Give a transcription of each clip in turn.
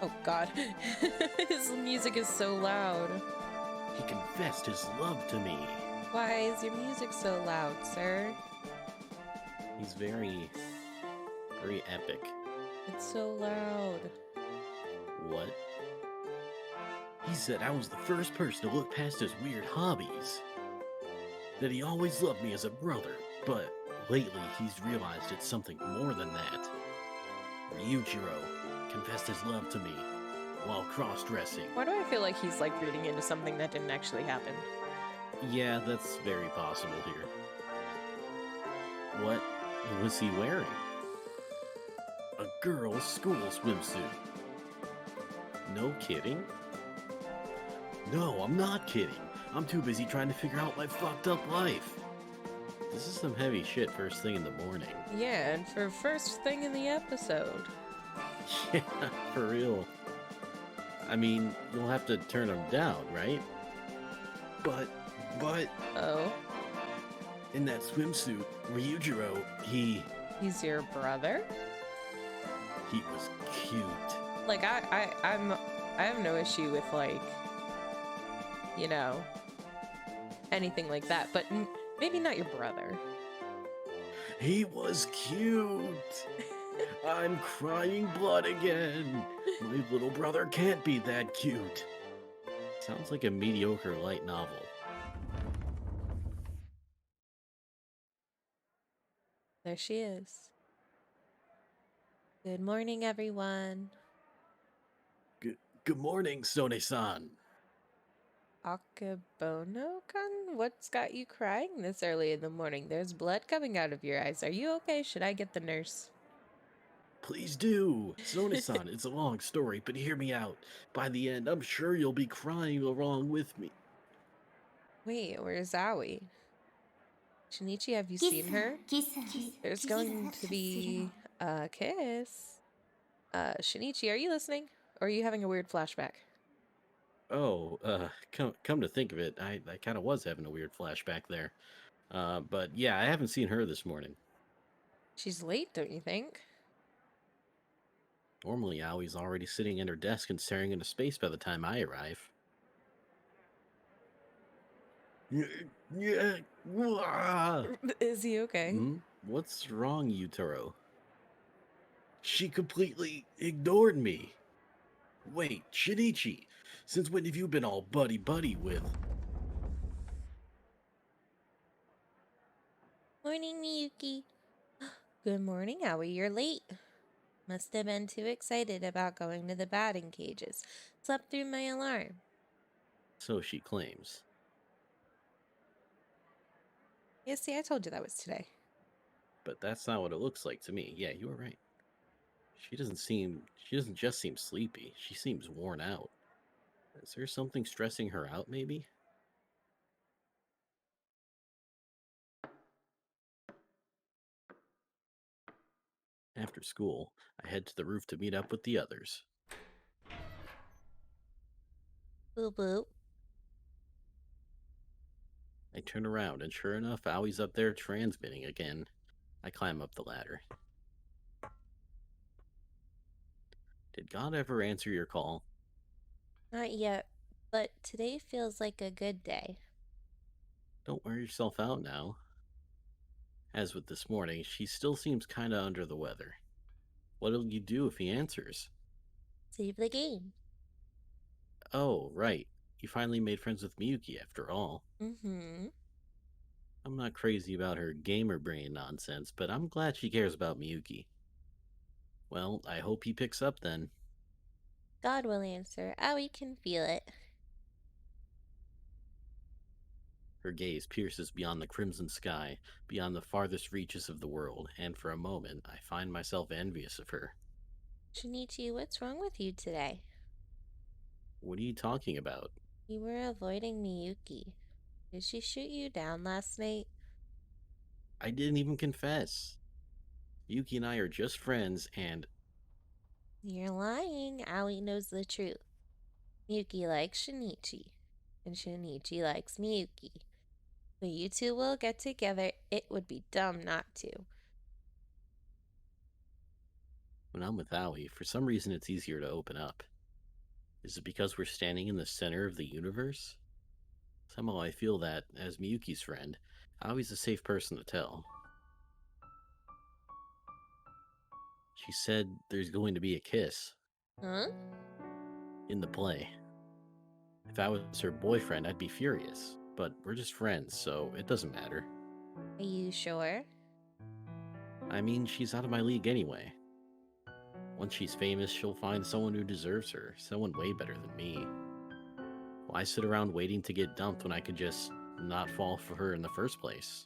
Oh god. His music is so loud. He confessed his love to me. Why is your music so loud, sir? He's very epic. It's so loud. What? He said I was the first person to look past his weird hobbies. That he always loved me as a brother, but lately he's realized it's something more than that. Ryujiro confessed his love to me while cross-dressing. Why do I feel like he's like reading into something that didn't actually happen? Yeah, that's very possible here. What was he wearing? A girl's school swimsuit. No kidding? No, I'm not kidding. I'm too busy trying to figure out my fucked up life. This is some heavy shit first thing in the morning. Yeah, and for first thing in the episode. Yeah, for real. I mean, you'll have to turn him down, right? But... Oh? In that swimsuit, Ryujiro, He's your brother? he was cute. Like, I have no issue with, like, you know, anything like that, but maybe not your brother. He was cute. I'm crying blood again. My little brother can't be that cute. Sounds like a mediocre light novel. There she is. Good morning, everyone. Good morning, Sone-san. Akabono-kun? What's got you crying this early in the morning? There's blood coming out of your eyes. Are you okay? Should I get the nurse? Please do. Sone-san, it's a long story, but hear me out. By the end, I'm sure you'll be crying along with me. Wait, where's Aoi? Shinichi, have you seen her? There's going to be a kiss. Shinichi, are you listening? Or are you having a weird flashback? Oh, come to think of it, I kind of was having a weird flashback there. But yeah, I haven't seen her this morning. She's late, don't you think? Normally, Aoi's already sitting at her desk and staring into space by the time I arrive. Yeah. Is he okay? What's wrong, Yutaro? She completely ignored me. Wait, Shinichi, since when have you been all buddy-buddy with? Morning, Miyuki. Good morning, Aoi. You're late. Must have been too excited about going to the batting cages. Slept through my alarm. So she claims. Yeah, see, I told you that was today. But that's not what it looks like to me. Yeah, you were right. She doesn't just seem sleepy. She seems worn out. Is there something stressing her out, maybe? After school, I head to the roof to meet up with the others. Boop boop. I turn around, and sure enough, Aoi's up there transmitting again. I climb up the ladder. Did God ever answer your call? Not yet, but today feels like a good day. Don't wear yourself out now. As with this morning, she still seems kinda under the weather. What'll you do if he answers? Save the game. Oh, right. You finally made friends with Miyuki after all. Mm-hmm. I'm not crazy about her gamer brain nonsense, but I'm glad she cares about Miyuki. Well, I hope he picks up then. God will answer. Aoi can feel it. Her gaze pierces beyond the crimson sky, beyond the farthest reaches of the world, and for a moment I find myself envious of her. Shinichi, what's wrong with you today? What are you talking about? You were avoiding Miyuki. Did she shoot you down last night? I didn't even confess. Yuki and I are just friends, and You're lying. Aoi knows the truth. Miyuki likes Shinichi, and Shinichi likes Miyuki. But you two will get together. It would be dumb not to. when I'm with Aoi, for some reason it's easier to open up. Is it because we're standing in the center of the universe? Somehow I feel that, as Miyuki's friend, Aoi's a safe person to tell. She said there's going to be a kiss Huh? in the play. If I was her boyfriend, I'd be furious. But we're just friends, so it doesn't matter. Are you sure? I mean, she's out of my league anyway. Once she's famous, she'll find someone who deserves her, someone way better than me. Why sit around waiting to get dumped when I could just not fall for her in the first place?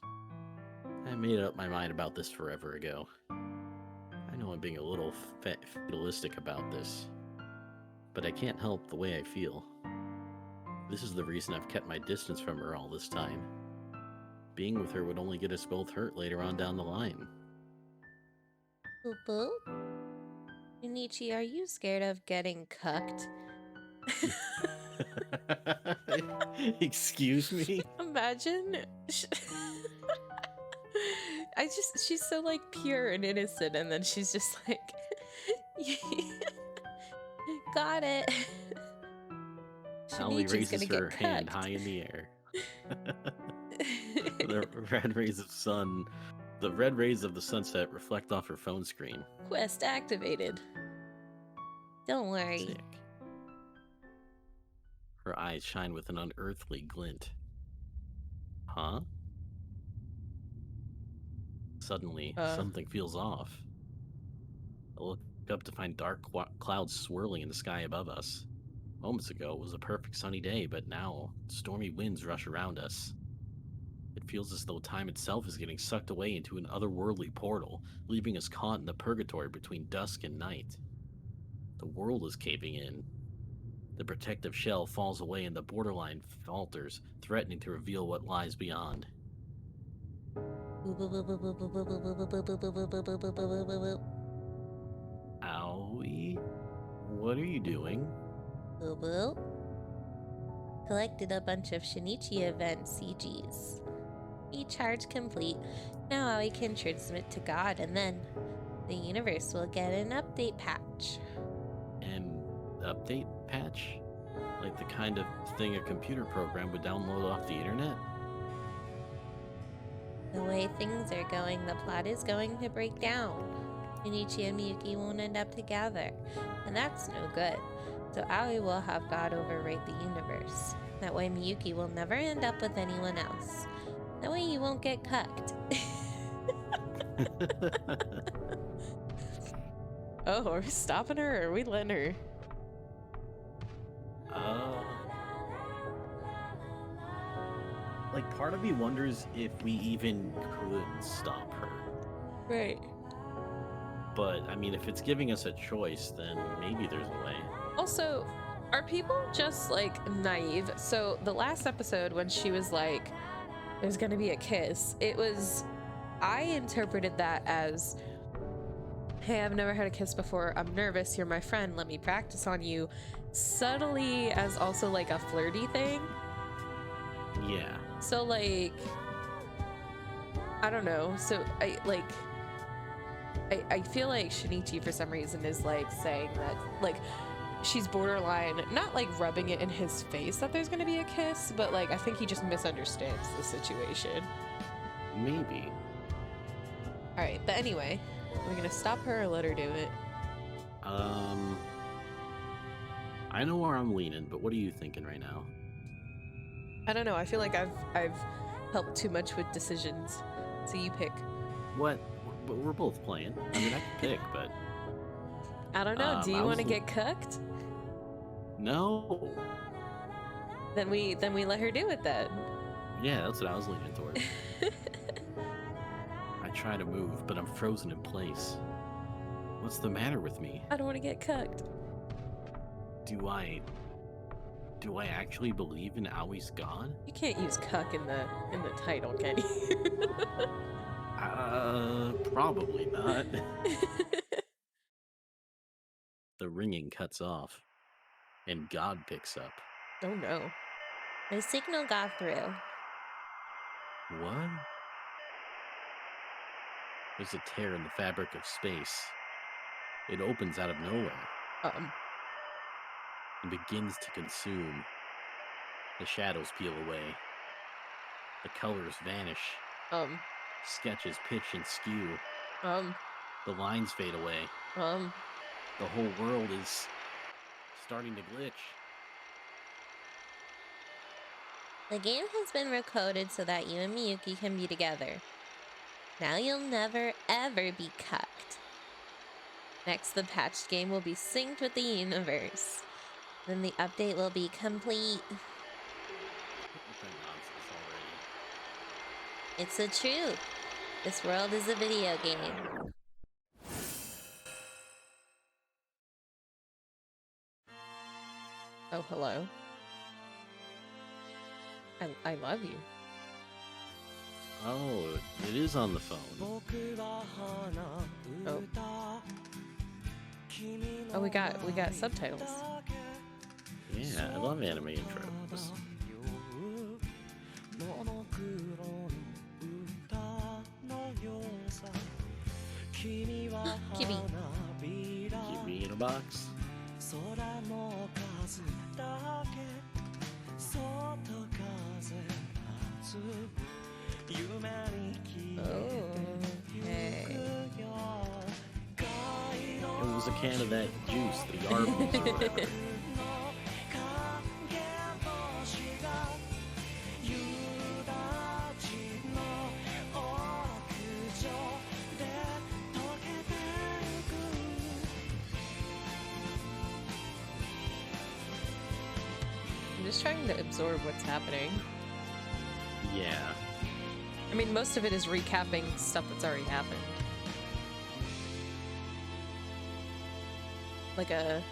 I made up my mind about this forever ago. I know I'm being a little fatalistic about this, but I can't help the way I feel. This is the reason I've kept my distance from her all this time. Being with her would only get us both hurt later on down the line. Boo-boo? Shinichi, are you scared of getting cucked? Excuse me? Imagine. She's so like pure and innocent, and then she's just like, got it. Aoi Shinichi's raises gonna her get hand cucked. high in the air. The red rays of sun, the red rays of the sunset reflect off her phone screen. Quest activated. Don't worry. Sick. Her eyes shine with an unearthly glint. Huh? Suddenly, something feels off. I look up to find dark clouds swirling in the sky above us. Moments ago, it was a perfect sunny day, but now, stormy winds rush around us. It feels as though time itself is getting sucked away into an otherworldly portal, leaving us caught in the purgatory between dusk and night. The world is caving in. The protective shell falls away and the borderline falters, threatening to reveal what lies beyond. Owie? What are you doing? Boo-boo. Collected a bunch of Shinichi event CGs. E-charge complete. Now Aoi can transmit to God, and then the universe will get an update patch. An update patch? Like the kind of thing a computer program would download off the internet? The way things are going, the plot is going to break down. Shinichi and Miyuki won't end up together, and that's no good. So Aoi will have God overwrite the universe. That way Miyuki will never end up with anyone else. That way you won't get cucked. Oh, are we stopping her or are we letting her? Like, part of me wonders if we even could stop her. Right. But, I mean, if it's giving us a choice, then maybe there's a way. Also, are people just like naive? So the last episode when she was like, there's gonna be a kiss, I interpreted that as, hey, I've never had a kiss before, I'm nervous, you're my friend, let me practice on you, subtly as also like a flirty thing. Yeah. So like, I don't know. So I feel like Shinichi for some reason is like saying that like she's borderline, not like rubbing it in his face that there's gonna be a kiss, but like I think he just misunderstands the situation. Maybe. Alright, but anyway, we're gonna stop her or let her do it. I know where I'm leaning, but what are you thinking right now? I don't know, I feel like I've helped too much with decisions. So you pick. What? We're both playing. I mean, I can pick, but I don't know. Do you want to get cooked? No. Then we let her do it then. Yeah, that's what I was leaning towards. I try to move, but I'm frozen in place. What's the matter with me? I don't want to get cooked. Do I actually believe in Aoi's god? You can't use cuck in the title, can you? Probably not. The ringing cuts off, and God picks up. Oh no. My signal got through. What? There's a tear in the fabric of space. It opens out of nowhere. and begins to consume. The shadows peel away. The colors vanish. Um, Sketches pitch and skew. um, The lines fade away. um. The whole world is starting to glitch. The game has been recoded so that you and Miyuki can be together. Now you'll never, ever be cucked. Next, the patched game will be synced with the universe. Then the update will be complete. With that nonsense already. It's the truth. This world is a video game. Oh, hello. I love you. Oh, it is on the phone. Oh. Oh, we got subtitles. Yeah, I love anime intros. Kibi. Keep me in a box. Okay. It was a can of that juice, the Arby's or whatever. I'm just trying to absorb what's happening. Yeah. I mean, most of it is recapping stuff that's already happened. Like a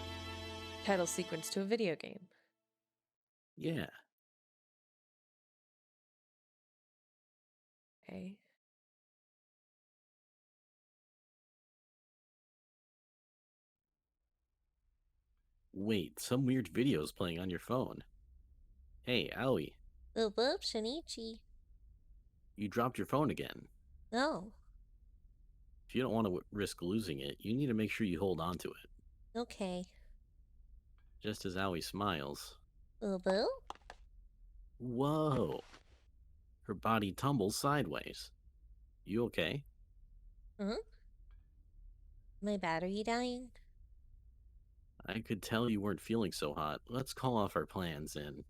title sequence to a video game. Yeah. Okay. Wait, some weird video's playing on your phone. Hey, Aoi, Boop boop, Shinichi. you dropped your phone again. No. If you don't want to risk losing it, you need to make sure you hold on to it. Okay. Just as Aoi smiles. Boop boop. Whoa! Her body tumbles sideways. You okay? Huh? My battery dying? I could tell you weren't feeling so hot. Let's call off our plans and...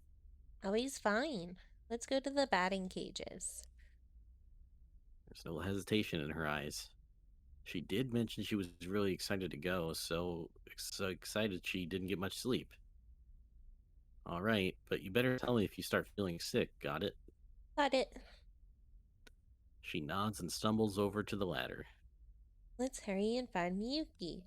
Always fine. Let's go to the batting cages. There's no hesitation in her eyes. She did mention she was really excited to go, so excited she didn't get much sleep. All right, but you better tell me if you start feeling sick, got it? Got it. She nods and stumbles over to the ladder. Let's hurry and find Miyuki.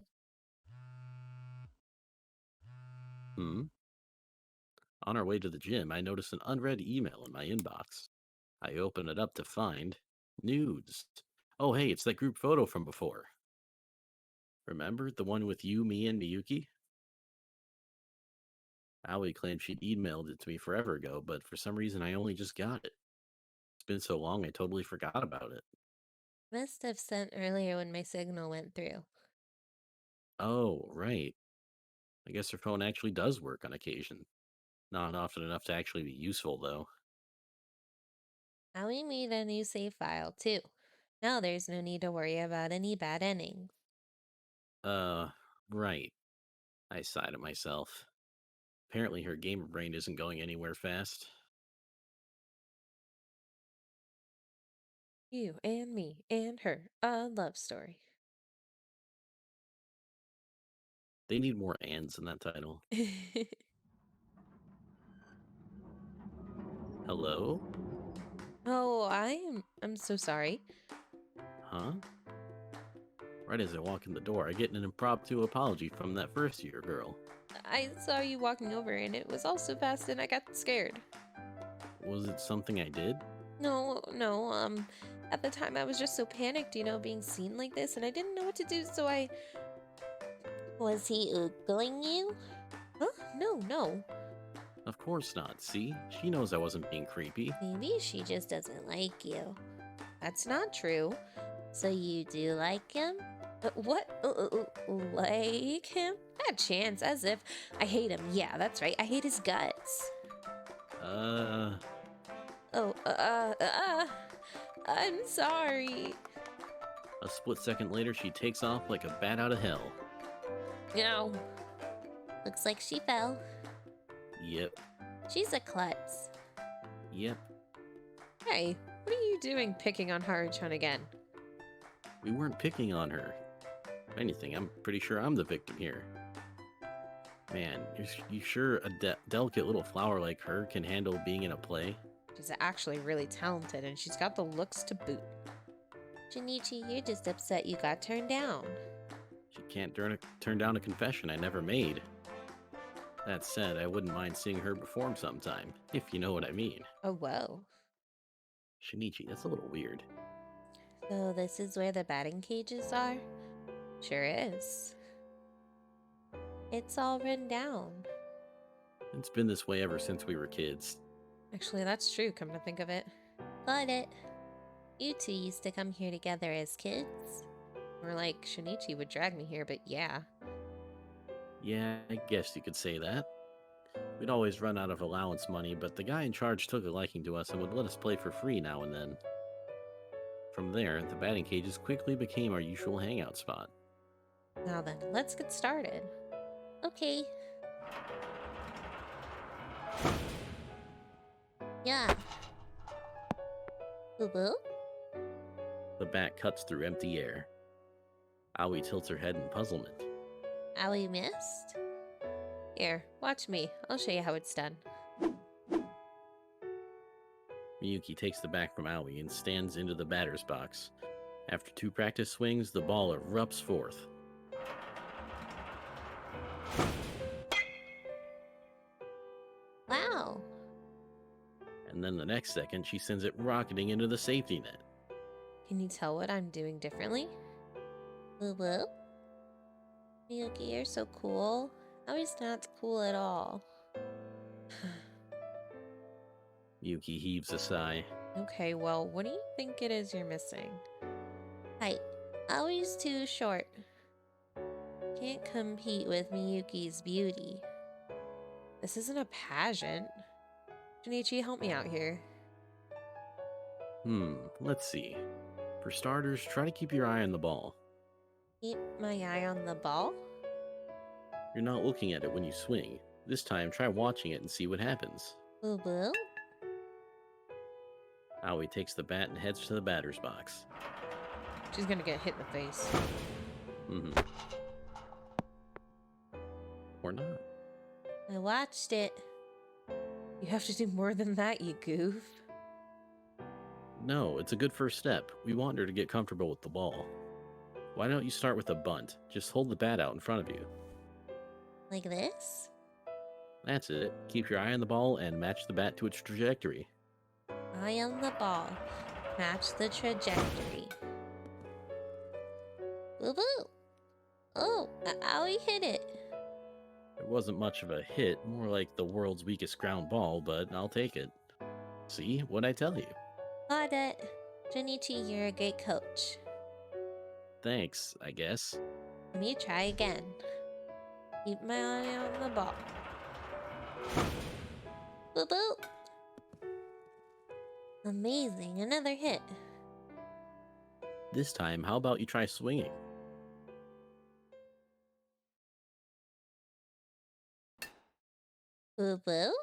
On our way to the gym, I notice an unread email in my inbox. I open it up to find nudes. Oh, hey, it's that group photo from before. Remember the one with you, me, and Miyuki? Aoi claimed she'd emailed it to me forever ago, but for some reason I only just got it. It's been so long I totally forgot about it. Must have sent earlier when my signal went through. Oh, right. I guess her phone actually does work on occasion. Not often enough to actually be useful, though. Now we made a new save file, too. Now there's no need to worry about any bad endings. Right. I sighed to myself. Apparently her gamer brain isn't going anywhere fast. You and me and her, a love story. They need more ands in that title. Hello? Oh, I'm so sorry. Huh? Right as I walk in the door, I get an impromptu apology from that first year girl. I saw you walking over and it was all so fast and I got scared. Was it something I did? No, at the time I was just so panicked, being seen like this and I didn't know what to do, so I... Was he oogling you? Huh? No. Of course not, see? She knows I wasn't being creepy. Maybe she just doesn't like you. That's not true. So you do like him? What? Like him? Not a chance, as if. I hate him. Yeah, that's right. I hate his guts. Uh, Oh, I'm sorry. a split second later, she takes off like a bat out of hell. You know, looks like she fell. Yep, She's a klutz. yep. Hey, what are you doing picking on Haru-chan again? We weren't picking on her. If anything, I'm pretty sure I'm the victim here. Man, you sure a delicate little flower like her can handle being in a play? She's actually really talented, and she's got the looks to boot. Shinichi, you're just upset you got turned down. She can't turn down a confession I never made. That said, I wouldn't mind seeing her perform sometime, if you know what I mean. Oh, whoa. Shinichi, that's a little weird. So this is where the batting cages are? Sure is. It's all run down. It's been this way ever since we were kids. Actually, that's true, come to think of it. Got it. You two used to come here together as kids. Or like, Shinichi would drag me here, but yeah. Yeah, I guess you could say that. We'd always run out of allowance money, but the guy in charge took a liking to us and would let us play for free now and then. From there, the batting cages quickly became our usual hangout spot. Now then, let's get started. Okay. Yeah. Boo boo? The bat cuts through empty air. Aoi tilts her head in puzzlement. Owie missed? Here, watch me. I'll show you how it's done. Miyuki takes the bat from Aoi and stands into the batter's box. After 2 practice swings, the ball erupts forth. Wow. And then the next second, she sends it rocketing into the safety net. Can you tell what I'm doing differently? Boo boo? Miyuki, you're so cool. Owie's not cool at all. Miyuki heaves a sigh. Okay, well, what do you think it is you're missing? Height. Owie's too short. Can't compete with Miyuki's beauty. This isn't a pageant. Junichi, help me out here. Let's see. For starters, try to keep your eye on the ball. Keep my eye on the ball? You're not looking at it when you swing. This time, try watching it and see what happens. Boo boo? Aoi takes the bat and heads to the batter's box. She's gonna get hit in the face. Or not. I watched it. You have to do more than that, you goof. No, it's a good first step. We want her to get comfortable with the ball. Why don't you start with a bunt? Just hold the bat out in front of you. Like this? That's it. Keep your eye on the ball and match the bat to its trajectory. Eye on the ball. Match the trajectory. Boo boo! Oh, Owie hit it. It wasn't much of a hit, more like the world's weakest ground ball, but I'll take it. See? What'd I tell you? Got it. Junichi, you're a great coach. Thanks, I guess. Let me try again. Keep my eye on the ball. Boo boo! Amazing, another hit. This time, how about you try swinging? Boo boo?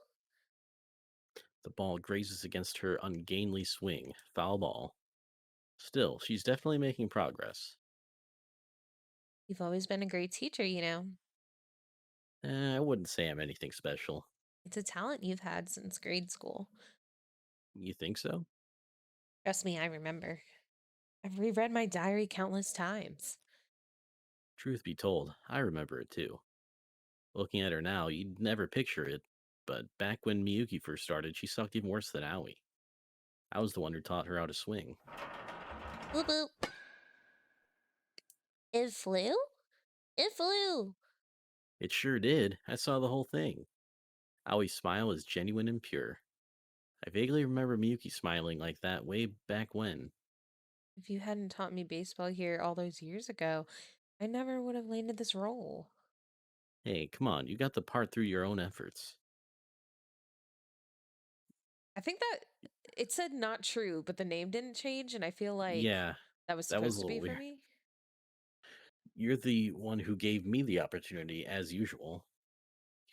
The ball grazes against her ungainly swing. Foul ball. Still, she's definitely making progress. You've always been a great teacher, you know. I wouldn't say I'm anything special. It's a talent you've had since grade school. You think so? Trust me, I remember. I've reread my diary countless times. Truth be told, I remember it too. Looking at her now, you'd never picture it, but back when Miyuki first started, she sucked even worse than Aoi. I was the one who taught her how to swing. Boop boop. It flew? It flew! It sure did. I saw the whole thing. Aoi's smile is genuine and pure. I vaguely remember Miyuki smiling like that way back when. If you hadn't taught me baseball here all those years ago, I never would have landed this role. Hey, come on, you got the part through your own efforts. I think that it said not true, but the name didn't change, and I feel like Yeah, that was that was a supposed to be little for weird. me. You're the one who gave me the opportunity, as usual.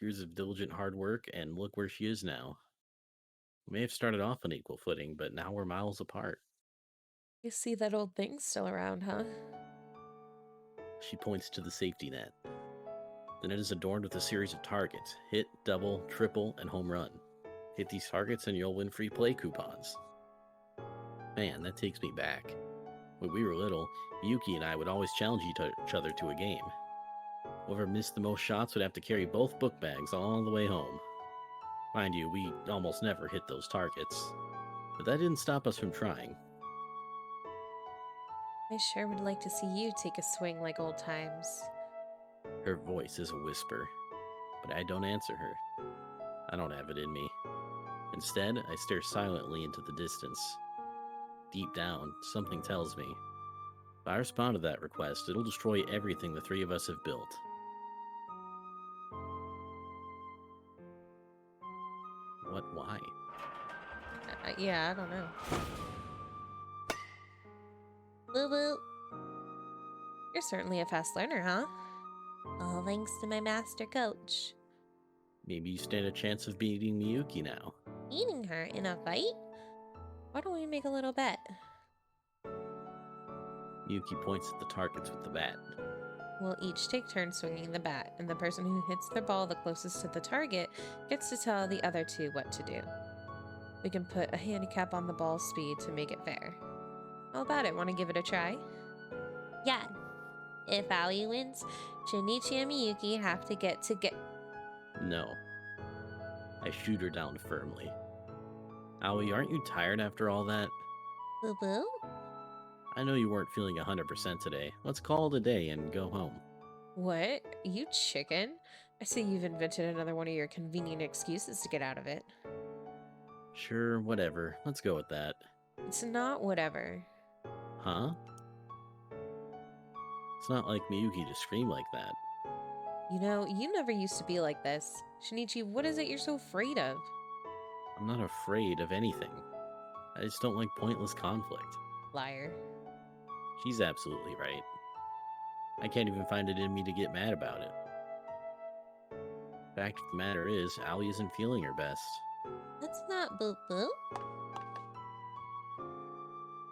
Years of diligent hard work, and look where she is now. We may have started off on equal footing, but now we're miles apart. You see that old thing's still around, huh? She points to the safety net. The net is adorned with a series of targets: hit, double, triple, and home run. Hit these targets and you'll win free play coupons. Man, that takes me back. When we were little, Yuki and I would always challenge each other to a game. Whoever missed the most shots would have to carry both book bags all the way home. Mind you, we almost never hit those targets. But that didn't stop us from trying. I sure would like to see you take a swing like old times. Her voice is a whisper, but I don't answer her. I don't have it in me. Instead, I stare silently into the distance. Deep down, something tells me, if I respond to that request, it'll destroy everything the three of us have built. What? Why? Yeah, I don't know. Boo boo. You're certainly a fast learner, huh? All thanks to my master coach. Maybe you stand a chance of beating Miyuki now. Beating her in a fight? Why don't we make a little bet? Miyuki points at the targets with the bat. We'll each take turns swinging the bat, and the person who hits their ball the closest to the target gets to tell the other two what to do. We can put a handicap on the ball's speed to make it fair. How about it? Want to give it a try? Yeah. If Aoi wins, Shinichi and Miyuki have to get. No. I shoot her down firmly. Aoi, aren't you tired after all that? Boo boo? I know you weren't feeling 100% today. Let's call it a day and go home. What? You chicken? I see you've invented another one of your convenient excuses to get out of it. Sure, whatever. Let's go with that. It's not whatever. Huh? It's not like Miyuki to scream like that. You know, you never used to be like this. Shinichi, what is it you're so afraid of? I'm not afraid of anything. I just don't like pointless conflict. Liar. She's absolutely right. I can't even find it in me to get mad about it. Fact of the matter is, Aoi isn't feeling her best. That's not boo boo.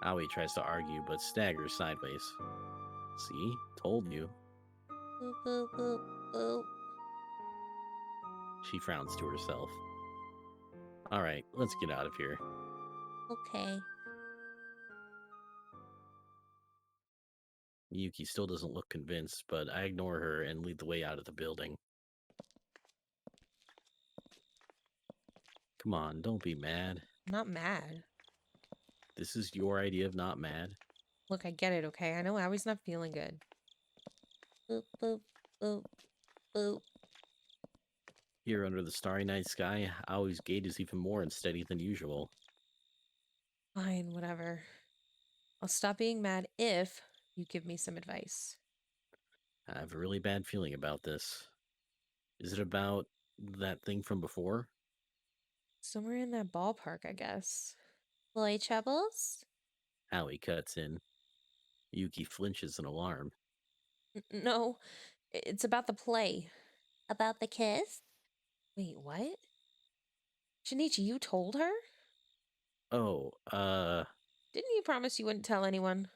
Aoi tries to argue, but staggers sideways. See? Told you. Boo boo boo boo. She frowns to herself. Alright, let's get out of here. Okay. Miyuki still doesn't look convinced, but I ignore her and lead the way out of the building. Come on, don't be mad. I'm not mad. This is your idea of not mad? Look, I get it, okay? I know Awie's not feeling good. Boop boop boop boop. Here under the starry night sky, Aoi's gait is even more unsteady than usual. Fine, whatever. I'll stop being mad if you give me some advice. I have a really bad feeling about this. Is it about that thing from before? Somewhere in that ballpark, I guess. Boy troubles? Aoi cuts in. Yuki flinches in alarm. No, it's about the play. About the kiss? Wait, what? Shinichi, you told her? Oh, Didn't you promise you wouldn't tell anyone?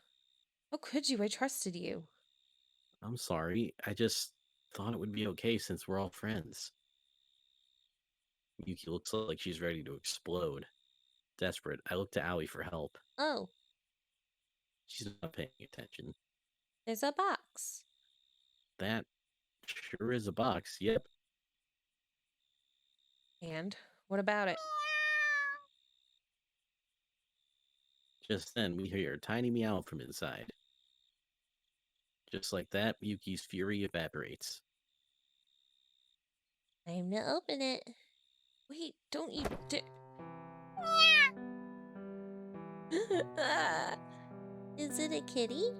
How could you? I trusted you. I'm sorry. I just thought it would be okay since we're all friends. Yuki looks like she's ready to explode. Desperate, I look to Aoi for help. Oh, She's not paying attention. there's a box. That sure is a box, yep. And what about it? Just then, we hear a tiny meow from inside. Just like that, Yuki's fury evaporates. Time to open it. Wait, don't you Ah. Is it a kitty?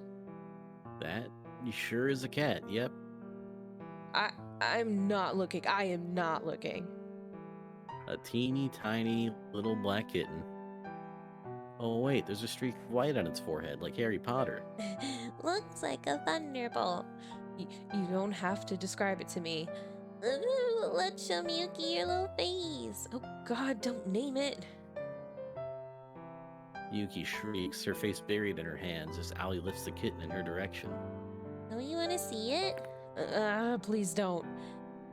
That sure is a cat, yep. I'm not looking. I am not looking. A teeny tiny little black kitten. Oh, wait, there's a streak of white on its forehead, like Harry Potter. Looks like a thunderbolt. You don't have to describe it to me. Ooh, let's show Miyuki your little face. Oh God, don't name it. Yuki shrieks, her face buried in her hands as Aoi lifts the kitten in her direction. Don't you want to see it? Please don't.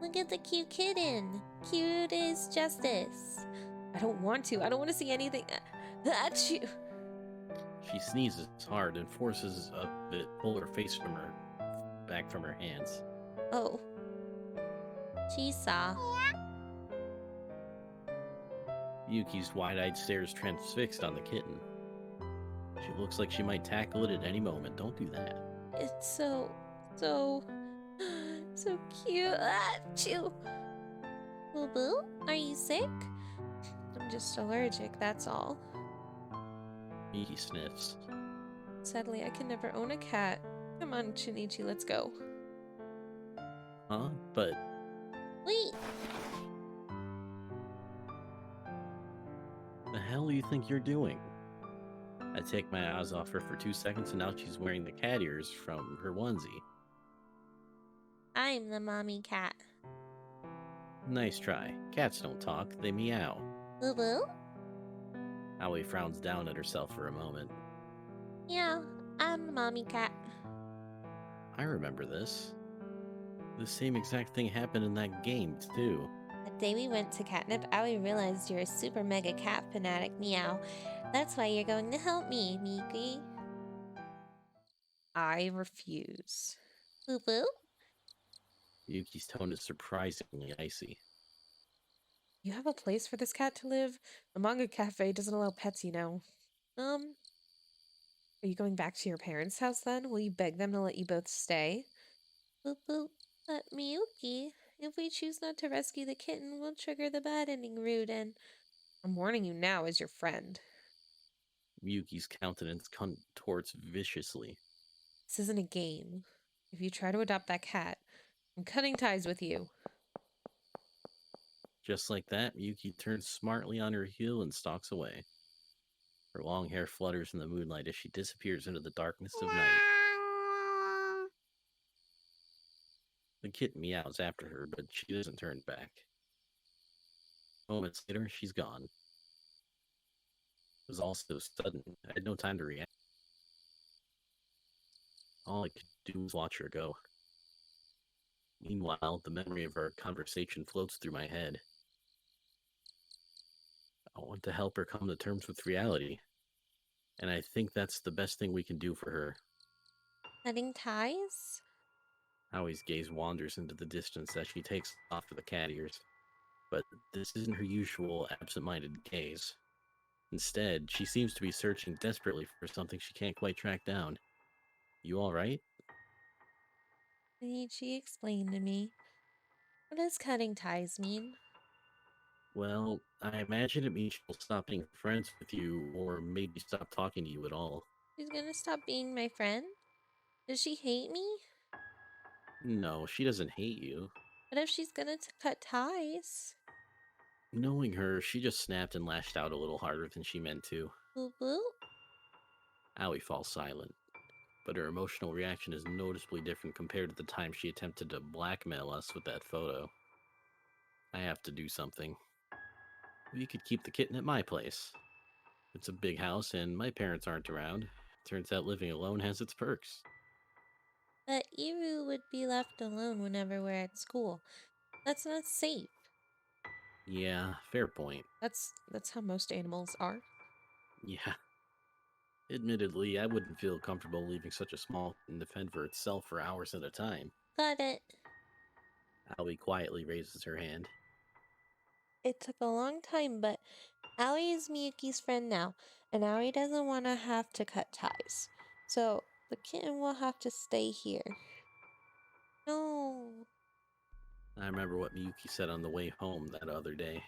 Look at the cute kitten. Cute as justice. I don't want to. I don't want to see anything. Achoo. She sneezes hard and forces a bit pull her face from her back from her hands. Oh. She saw. Yuki's wide-eyed stares transfixed on the kitten. She looks like she might tackle it at any moment. Don't do that. It's so cute. Achoo. Boo Boo, are you sick? I'm just allergic, that's all. Yuki sniffs. Sadly, I can never own a cat. Come on, Shinichi, let's go. Huh? But Wait. the hell do you think you're doing? I take my eyes off her for 2 seconds and now she's wearing the cat ears from her onesie. I'm the mommy cat. Nice try. Cats don't talk, they meow. Boo Boo? Aoi frowns down at herself for a moment. Yeah, I'm the mommy cat. I remember this. The same exact thing happened in that game, too. The day we went to catnip, Aoi realized you're a super mega cat fanatic, meow. That's why you're going to help me, Miki. I refuse. Boo Boo? Yuki's tone is surprisingly icy. You have a place for this cat to live? The manga cafe doesn't allow pets, you know. Are you going back to your parents' house then? Will you beg them to let you both stay? Boo Boo. But Miyuki, if we choose not to rescue the kitten, we'll trigger the bad ending route and... I'm warning you now as your friend. Yuki's countenance contorts viciously. This isn't a game. If you try to adopt that cat, I'm cutting ties with you. Just like that, Yuki turns smartly on her heel and stalks away. Her long hair flutters in the moonlight as she disappears into the darkness of night. The kitten meows after her, but she doesn't turn back. Moments later, she's gone. It was all so sudden, I had no time to react. All I could do was watch her go. Meanwhile, the memory of our conversation floats through my head. I want to help her come to terms with reality, and I think that's the best thing we can do for her. Cutting ties? Howie's gaze wanders into the distance as she takes off for the cat ears. But this isn't her usual absent-minded gaze. Instead, she seems to be searching desperately for something she can't quite track down. You alright? Shinichi explained to me. What does cutting ties mean? Well, I imagine it means she'll stop being friends with you, or maybe stop talking to you at all. She's gonna stop being my friend? Does she hate me? No, she doesn't hate you. What if she's gonna cut ties? Knowing her, she just snapped and lashed out a little harder than she meant to. Boo Boo? Aoi falls silent, but her emotional reaction is noticeably different compared to the time she attempted to blackmail us with that photo. I have to do something. We could keep the kitten at my place. It's a big house and my parents aren't around. Turns out living alone has its perks. But Iru would be left alone whenever we're at school. That's not safe. Yeah, fair point. That's how most animals are. Yeah. Admittedly, I wouldn't feel comfortable leaving such a small kitten to fend for itself for hours at a time. Got it. Aoi quietly raises her hand. It took a long time, but Aoi is Miyuki's friend now, and Aoi doesn't want to have to cut ties. So the kitten will have to stay here. No. I remember what Miyuki said on the way home that other day.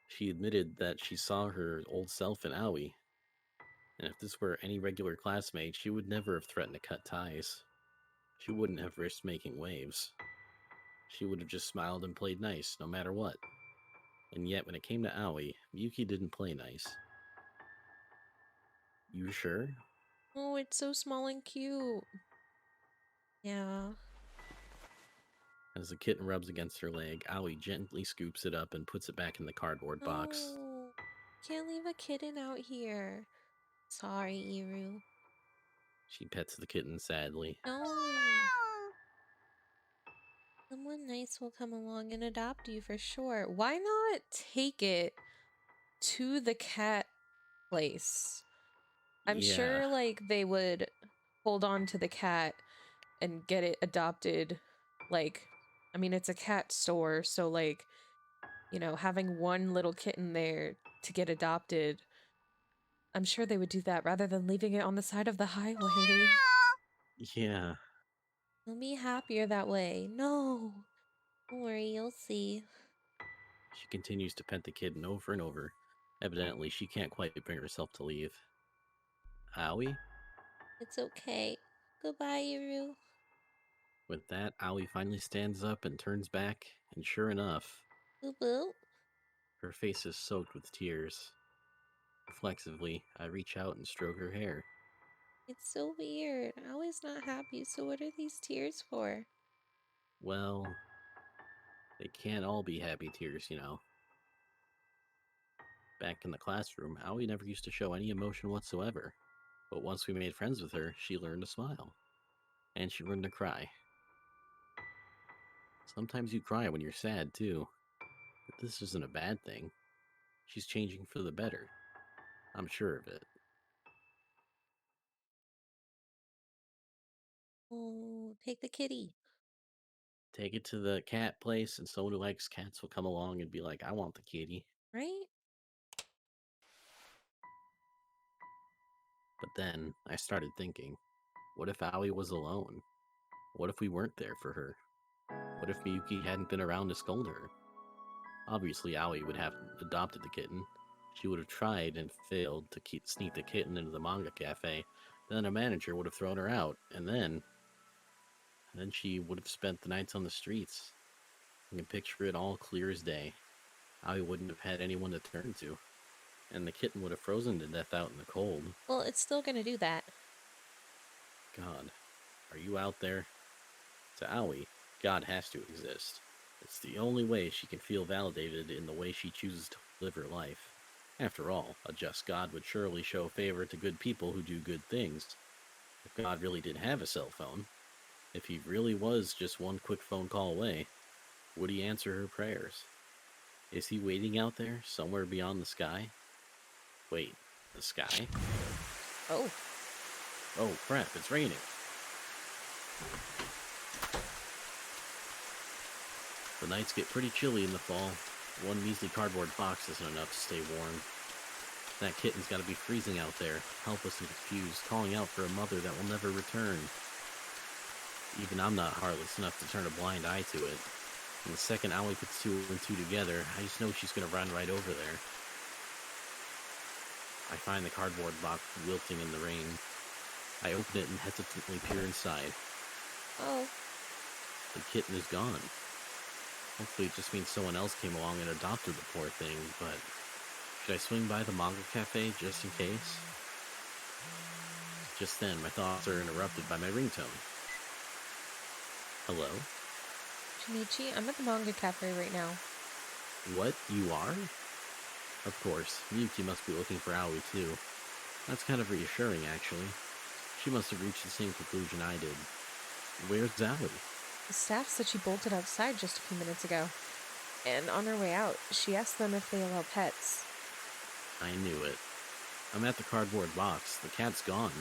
She admitted that she saw her old self in Aoi. And if this were any regular classmate, she would never have threatened to cut ties. She wouldn't have risked making waves. She would have just smiled and played nice, no matter what. And yet, when it came to Aoi, Miyuki didn't play nice. You sure? Oh, it's so small and cute. Yeah. As the kitten rubs against her leg, Aoi gently scoops it up and puts it back in the cardboard box. No. Can't leave a kitten out here. Sorry, Iru. She pets the kitten sadly. No. Someone nice will come along and adopt you for sure. Why not take it to the cat place? I'm Yeah, sure like they would hold on to the cat and get it adopted. Like, I mean, it's a cat store, so like, you know, having one little kitten there to get adopted, I'm sure they would do that rather than leaving it on the side of the highway. yeah. They'll be happier that way. No. Don't worry, you'll see. She continues to pet the kitten over and over. Evidently, she can't quite bring herself to leave. Aoi? It's okay. Goodbye, Iru. With that, Aoi finally stands up and turns back, and sure enough, Boo boo. her face is soaked with tears. Reflexively, I reach out and stroke her hair. It's so weird. Always not happy, so what are these tears for? Well, they can't all be happy tears, you know. Back in the classroom, Aoi never used to show any emotion whatsoever. But once we made friends with her, she learned to smile. And she learned to cry. Sometimes you cry when you're sad, too. But this isn't a bad thing. She's changing for the better. I'm sure of it. Oh, take the kitty. Take it to the cat place, and someone who likes cats will come along and be like, I want the kitty. Right? But then I started thinking, what if Aoi was alone? What if we weren't there for her? What if Miyuki hadn't been around to scold her? Obviously, Aoi would have adopted the kitten. She would have tried and failed to sneak the kitten into the manga cafe. Then a manager would have thrown her out, and then she would have spent the nights on the streets. I can picture it all clear as day. Aoi wouldn't have had anyone to turn to, and the kitten would have frozen to death out in the cold. Well, it's still gonna do that. God, are you out there? To Aoi, God has to exist. It's the only way she can feel validated in the way she chooses to live her life. After all, a just God would surely show favor to good people who do good things. If God really did have a cell phone, if he really was just one quick phone call away, would he answer her prayers? Is he waiting out there, somewhere beyond the sky? Wait, the sky? Oh. Oh crap, it's raining. The nights get pretty chilly in the fall. One measly cardboard box isn't enough to stay warm. That kitten's gotta be freezing out there, helpless and confused, calling out for a mother that will never return. Even I'm not heartless enough to turn a blind eye to it. And the second Aoi puts two and two together, I just know she's gonna run right over there. I find the cardboard box wilting in the rain. I open it and hesitantly peer inside. Oh. The kitten is gone. Hopefully it just means someone else came along and adopted the poor thing, but should I swing by the manga cafe just in case? Just then, my thoughts are interrupted by my ringtone. Hello? Shinichi, I'm at the manga cafe right now. What? You are? Of course, Miyuki must be looking for Aoi too. That's kind of reassuring, actually. She must have reached the same conclusion I did. Where's Aoi? The staff said she bolted outside just a few minutes ago. And on her way out, she asked them if they allow pets. I knew it. I'm at the cardboard box. The cat's gone.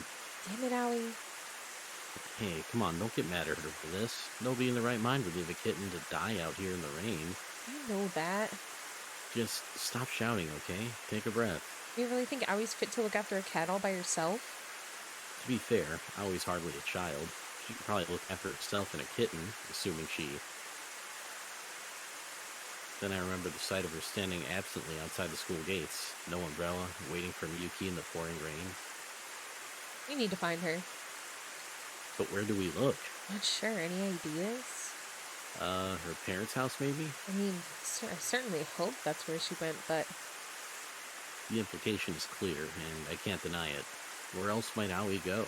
Damn it, Aoi. Hey, come on, don't get mad at her for this. Nobody in the right mind would leave a kitten to die out here in the rain. I know that. Just stop shouting, okay? Take a breath. You really think Aoi's fit to look after a cat all by herself? To be fair, Aoi's hardly a child. She could probably look after herself and a kitten, assuming she... Then I remember the sight of her standing absently outside the school gates, no umbrella, waiting for Miyuki in the pouring rain. We need to find her. But where do we look? Not sure. Any ideas? Her parents' house, maybe? I mean, I certainly hope that's where she went, but... The implication is clear, and I can't deny it. Where else might Aoi go?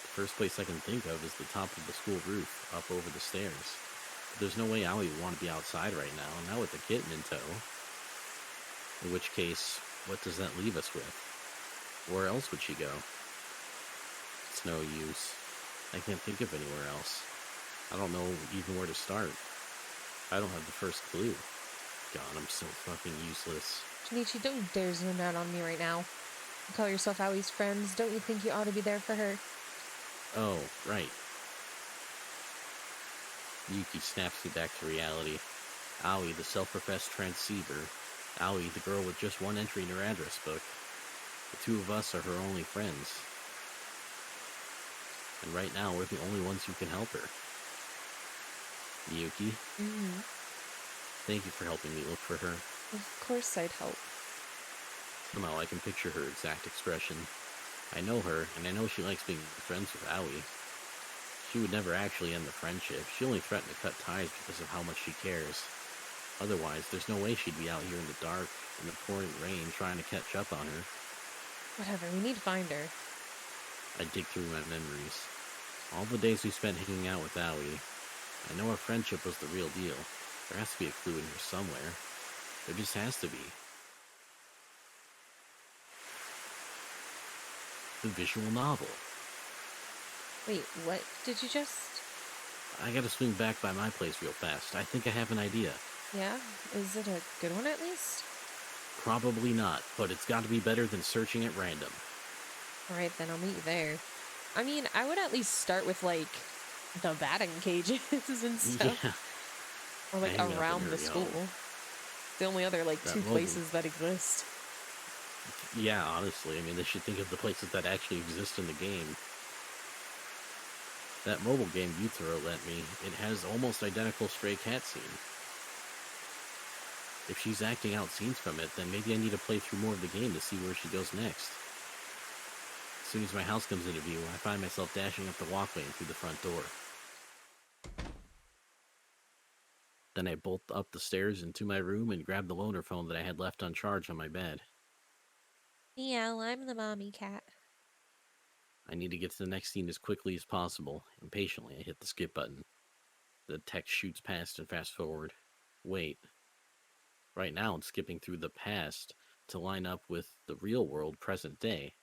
The first place I can think of is the top of the school roof, up over the stairs. But there's no way Aoi would want to be outside right now, not with the kitten in tow. In which case, what does that leave us with? Where else would she go? It's no use. I can't think of anywhere else. I don't know even where to start. I don't have the first clue. God, I'm so fucking useless. Shinichi, don't you dare zoom out on me right now. You call yourself Aoi's friends. Don't you think you ought to be there for her? Oh, right. Yuki snaps me back to reality. Aoi, the self-professed transceiver. Aoi, the girl with just one entry in her address book. The two of us are her only friends. And right now, we're the only ones who can help her. Yuki, thank you for helping me look for her. Of course I'd help. Somehow I can picture her exact expression. I know her, and I know she likes being friends with Aoi. She would never actually end the friendship. She only threatened to cut ties because of how much she cares. Otherwise, there's no way she'd be out here in the dark, in the pouring rain, trying to catch up on her. Whatever, we need to find her. I dig through my memories. All the days we spent hanging out with Aoi. I know our friendship was the real deal. There has to be a clue in here somewhere. There just has to be. The visual novel. Wait, what did you just... I gotta swing back by my place real fast. I think I have an idea. Yeah? Is it a good one at least? Probably not, but it's gotta be better than searching at random. Alright, then I'll meet you there. I mean, I would at least start with, like, the batting cages and stuff. Yeah. Or, like, Hang up around and the hurry school. home. The only other, like, That two mobile- places that exist. Yeah, honestly, I mean, they should think of the places that actually exist in the game. That mobile game Uthero lent me, it has almost identical stray cat scene. If she's acting out scenes from it, then maybe I need to play through more of the game to see where she goes next. As soon as my house comes into view, I find myself dashing up the walkway and through the front door. Then I bolt up the stairs into my room and grab the loaner phone that I had left on charge on my bed. Meow, I'm the mommy cat. I need to get to the next scene as quickly as possible. Impatiently, I hit the skip button. The text shoots past and fast forward. Wait. Right now, it's skipping through the past to line up with the real world, present day.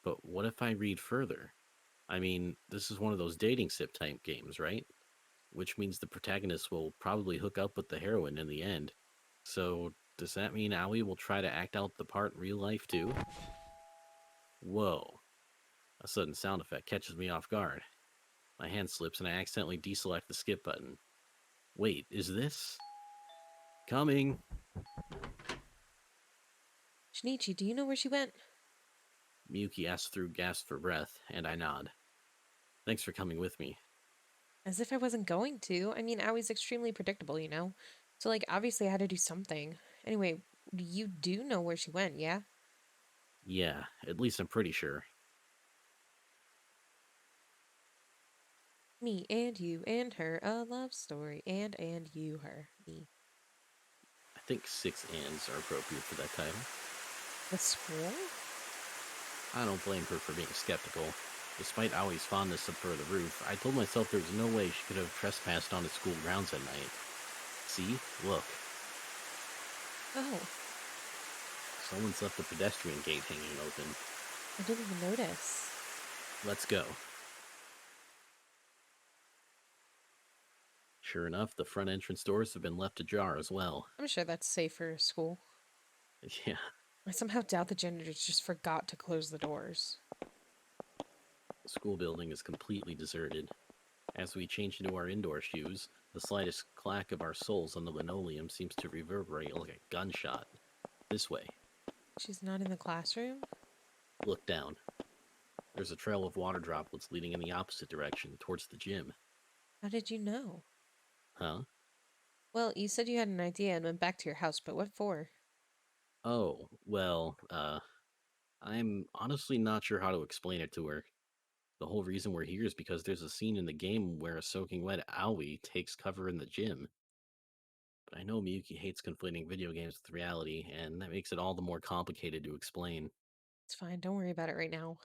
But what if I read further? I mean, this is one of those dating sim type games, right? Which means the protagonist will probably hook up with the heroine in the end. So, does that mean Aoi will try to act out the part in real life too? Whoa. A sudden sound effect catches me off guard. My hand slips and I accidentally deselect the skip button. Wait, is this? Coming! Shinichi, do you know where she went? Miyuki asks through gasps for breath, and I nod. Thanks for coming with me. As if I wasn't going to. I mean, Aoi's extremely predictable, you know? So, like, obviously I had to do something. Anyway, you do know where she went, yeah? Yeah, at least I'm pretty sure. Me and you and her, a love story. And you, her, me. I think 6 ands are appropriate for that title. The school? I don't blame her for being skeptical. Despite Aoi's fondness of her the roof, I told myself there was no way she could have trespassed onto school grounds at night. See? Look. Oh, Someone's left the pedestrian gate hanging open. I didn't even notice. Let's go. Sure enough, the front entrance doors have been left ajar as well. I'm sure that's safe for a school. Yeah. I somehow doubt the janitors just forgot to close the doors. The school building is completely deserted. As we change into our indoor shoes, the slightest clack of our soles on the linoleum seems to reverberate like a gunshot. This way. She's not in the classroom? Look down. There's a trail of water droplets leading in the opposite direction, towards the gym. How did you know? Huh? Well, you said you had an idea and went back to your house, but what for? Oh, well, I'm honestly not sure how to explain it to her. The whole reason we're here is because there's a scene in the game where a soaking wet owie takes cover in the gym. But I know Miyuki hates conflating video games with reality, and that makes it all the more complicated to explain. It's fine. Don't worry about it right now.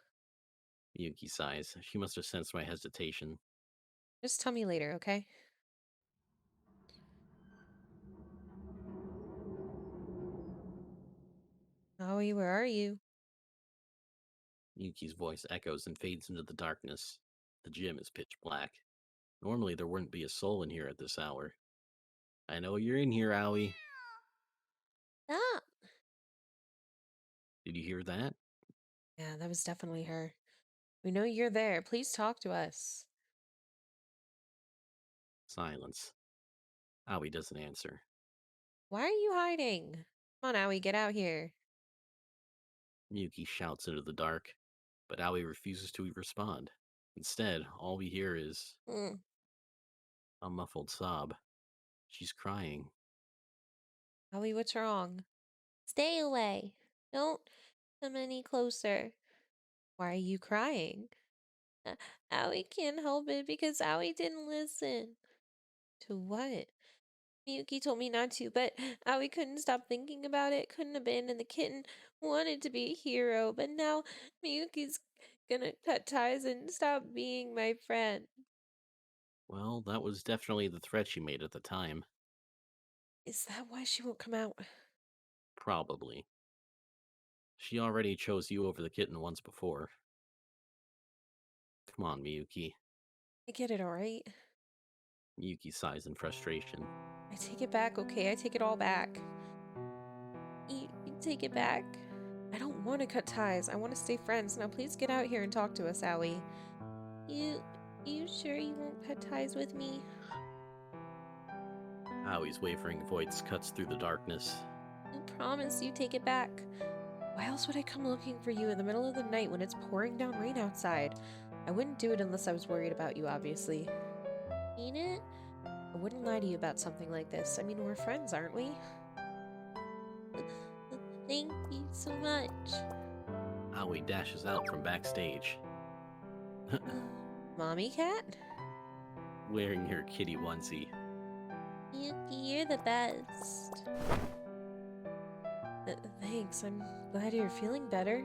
Miyuki sighs. She must have sensed my hesitation. Just tell me later, okay? Aoi, where are you? Miyuki's voice echoes and fades into the darkness. The gym is pitch black. Normally there wouldn't be a soul in here at this hour. I know you're in here, Owie. Stop! Did you hear that? Yeah, that was definitely her. We know you're there. Please talk to us. Silence. Owie doesn't answer. Why are you hiding? Come on, Aoi, get out here. Miyuki shouts into the dark, but Aoi refuses to respond. Instead, all we hear is Mm. a muffled sob. She's crying. Aoi, what's wrong? Stay away. Don't come any closer. Why are you crying? Aoi can't help it because Aoi didn't listen. To what? Miyuki told me not to, but Aoi couldn't stop thinking about it, couldn't abandon the kitten, wanted to be a hero, but now Miyuki's gonna cut ties and stop being my friend. Well, that was definitely the threat she made at the time. Is that why she won't come out? Probably. She already chose you over the kitten once before. Come on, Miyuki. I get it, alright? Miyuki sighs in frustration. I take it back, okay? I take it all back. You take it back? I don't want to cut ties. I want to stay friends. Now please get out here and talk to us, Aoi. You you sure you won't cut ties with me? Aoi's wavering voice cuts through the darkness. You promise you take it back. Why else would I come looking for you in the middle of the night when it's pouring down rain outside? I wouldn't do it unless I was worried about you, obviously. Mean it? I wouldn't lie to you about something like this. I mean, we're friends, aren't we? Thank you so much. Aoi dashes out from backstage. Mommy cat? Wearing her kitty onesie. Yuki, you're the best. Thanks, I'm glad you're feeling better.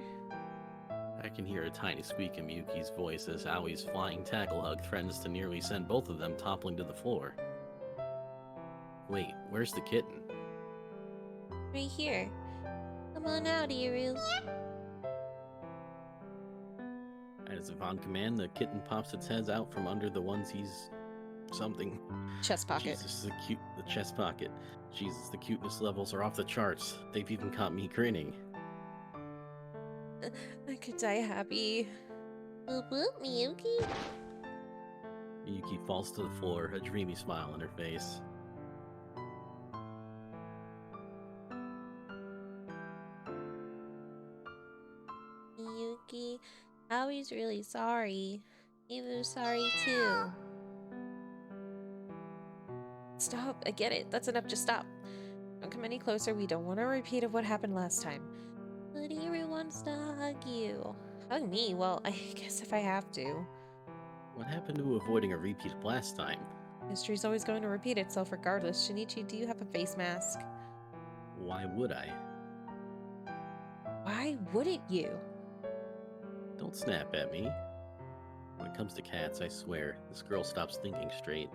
I can hear a tiny squeak in Miyuki's voice as Aoi's flying tackle hug threatens to nearly send both of them toppling to the floor. Wait, where's the kitten? Right here. Come on out, Iru. As if on command, the kitten pops its head out from under the onesie's something. Chest pocket. Jesus, the chest pocket. Jesus, the cuteness levels are off the charts. They've even caught me grinning. I could die happy. Boop boop, Miyuki. Miyuki falls to the floor, a dreamy smile on her face. Miyuki, Aoi's really sorry. Ivu's sorry too. Stop, I get it. That's enough, just stop. Don't come any closer. We don't want a repeat of what happened last time. But Iru wants to hug you. Hug me? Well, I guess if I have to. What happened to avoiding a repeat of last time? History's always going to repeat itself regardless. Shinichi, do you have a face mask? Why would I? Why wouldn't you? Don't snap at me. When it comes to cats, I swear, this girl stops thinking straight.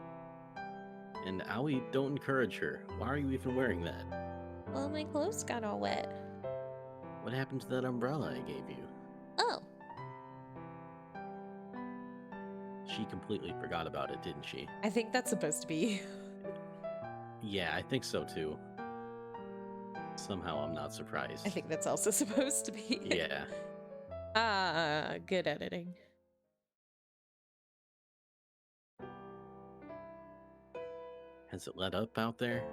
And Aoi, don't encourage her. Why are you even wearing that? Well, my clothes got all wet. What happened to that umbrella I gave you? Oh, She completely forgot about it, didn't she? I think that's supposed to be. Yeah, I think so too. Somehow I'm not surprised. I think that's also supposed to be. Yeah. Good editing. Has it let up out there?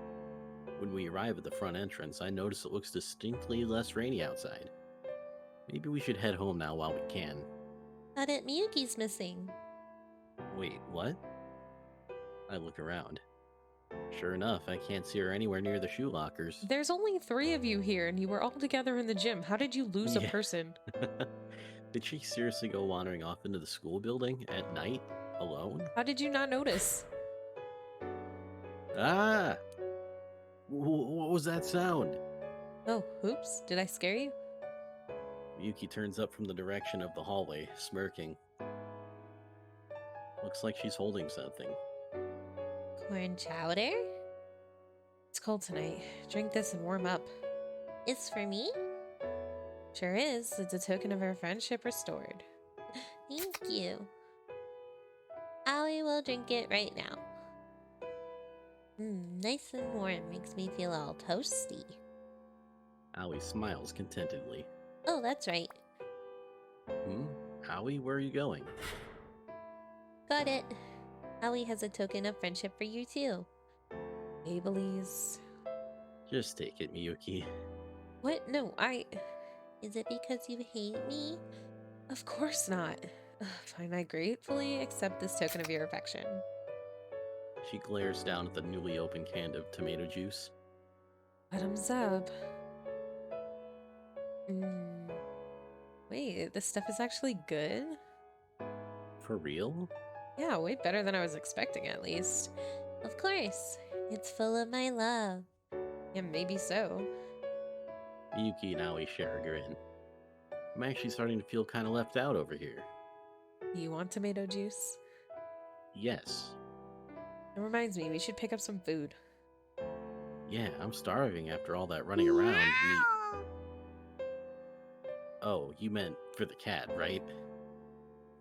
When we arrive at the front entrance, I notice it looks distinctly less rainy outside. Maybe we should head home now while we can. But Miyuki's missing. Wait, what? I look around. Sure enough, I can't see her anywhere near the shoe lockers. There's only 3 of you here, and you were all together in the gym. How did you lose a Yeah. person? Did she seriously go wandering off into the school building at night alone? How did you not notice? Ah! What was that sound? Oh, oops. Did I scare you? Yuki turns up from the direction of the hallway, smirking. Looks like she's holding something. Corn chowder? It's cold tonight. Drink this and warm up. It's for me? Sure is. It's a token of our friendship restored. Thank you. Aoi will drink it right now. Nice and warm. Makes me feel all toasty. Aoi smiles contentedly. Oh, that's right. Aoi, where are you going? Got it. Aoi has a token of friendship for you too. Abelies. Just take it, Miyuki. What? No, Is it because you hate me? Of course not. Fine, I gratefully accept this token of your affection. She glares down at the newly opened can of tomato juice. Bottoms up. Wait, this stuff is actually good? For real? Yeah, way better than I was expecting, at least. Of course. It's full of my love. Yeah, maybe so. Miyuki and Aoi share a grin. I'm actually starting to feel kind of left out over here. You want tomato juice? Yes. It reminds me, we should pick up some food. Yeah, I'm starving after all that running around. Oh, you meant for the cat, right?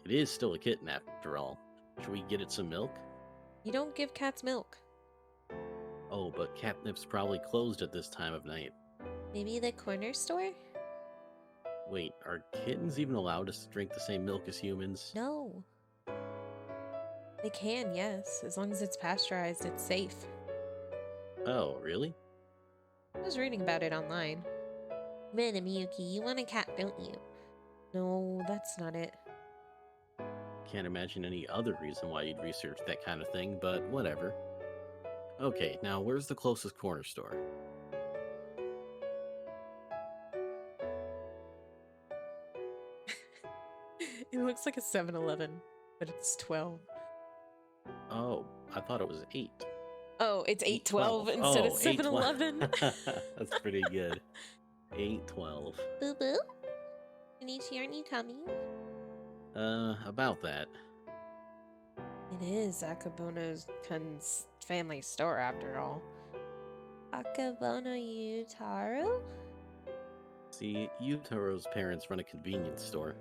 It is still a kitten after all. Should we get it some milk? You don't give cats milk. Oh, but catnip's probably closed at this time of night. Maybe the corner store? Wait, are kittens even allowed to drink the same milk as humans? No. They can, yes. As long as it's pasteurized, it's safe. Oh, really? I was reading about it online. Man, Miyuki, you want a cat, don't you? No, that's not it. Can't imagine any other reason why you'd research that kind of thing, but whatever. Okay, now where's the closest corner store? It looks like a 7-Eleven, but it's 12. Oh, I thought it was 8. Oh, it's 812 instead of 7-Eleven. That's pretty good. 812. Boo boo? Shinichi, aren't you coming? About that. It is Akabono's family store after all. Akabono Yutaro? See, Yutaro's parents run a convenience store.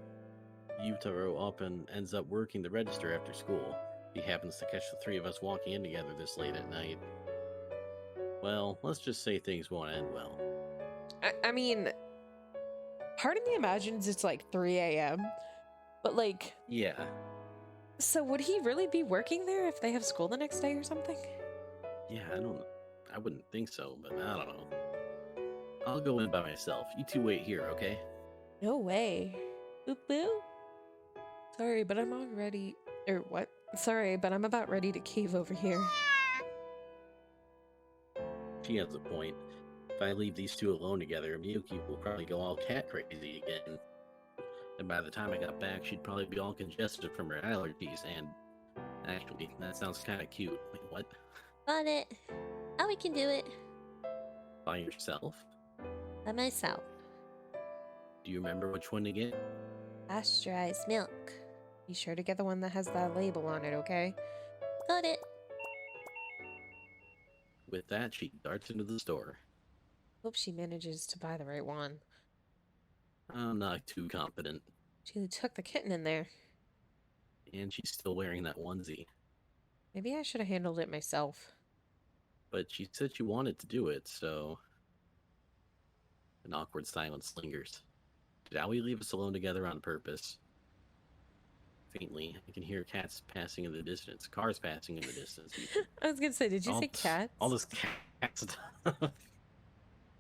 Yutaro often ends up working the register after school. He happens to catch the 3 of us walking in together this late at night. Well, let's just say things won't end well. I mean, part of me imagines it's like 3 a.m., but like... Yeah. So would he really be working there if they have school the next day or something? Yeah, I wouldn't think so, but I don't know. I'll go in by myself. You two wait here, okay? No way. Boop boo? Sorry, but I'm already... Or what? Sorry, but I'm about ready to cave over here. She has a point. If I leave these two alone together, Miyuki will probably go all cat crazy again. And by the time I got back, she'd probably be all congested from her allergies, and... Actually, that sounds kind of cute. Wait, what? Got it. Oh, we can do it. By yourself? By myself. Do you remember which one to get? Pasteurized milk. Be sure to get the one that has that label on it, okay? Got it. With that, she darts into the store. Hope she manages to buy the right one. I'm not too confident. She took the kitten in there. And she's still wearing that onesie. Maybe I should have handled it myself. But she said she wanted to do it, so... An awkward silence lingers. Did Aoi leave us alone together on purpose? Faintly, I can hear cats passing in the distance. Cars passing in the distance. I was gonna say, did you say cats? All this cat stuff.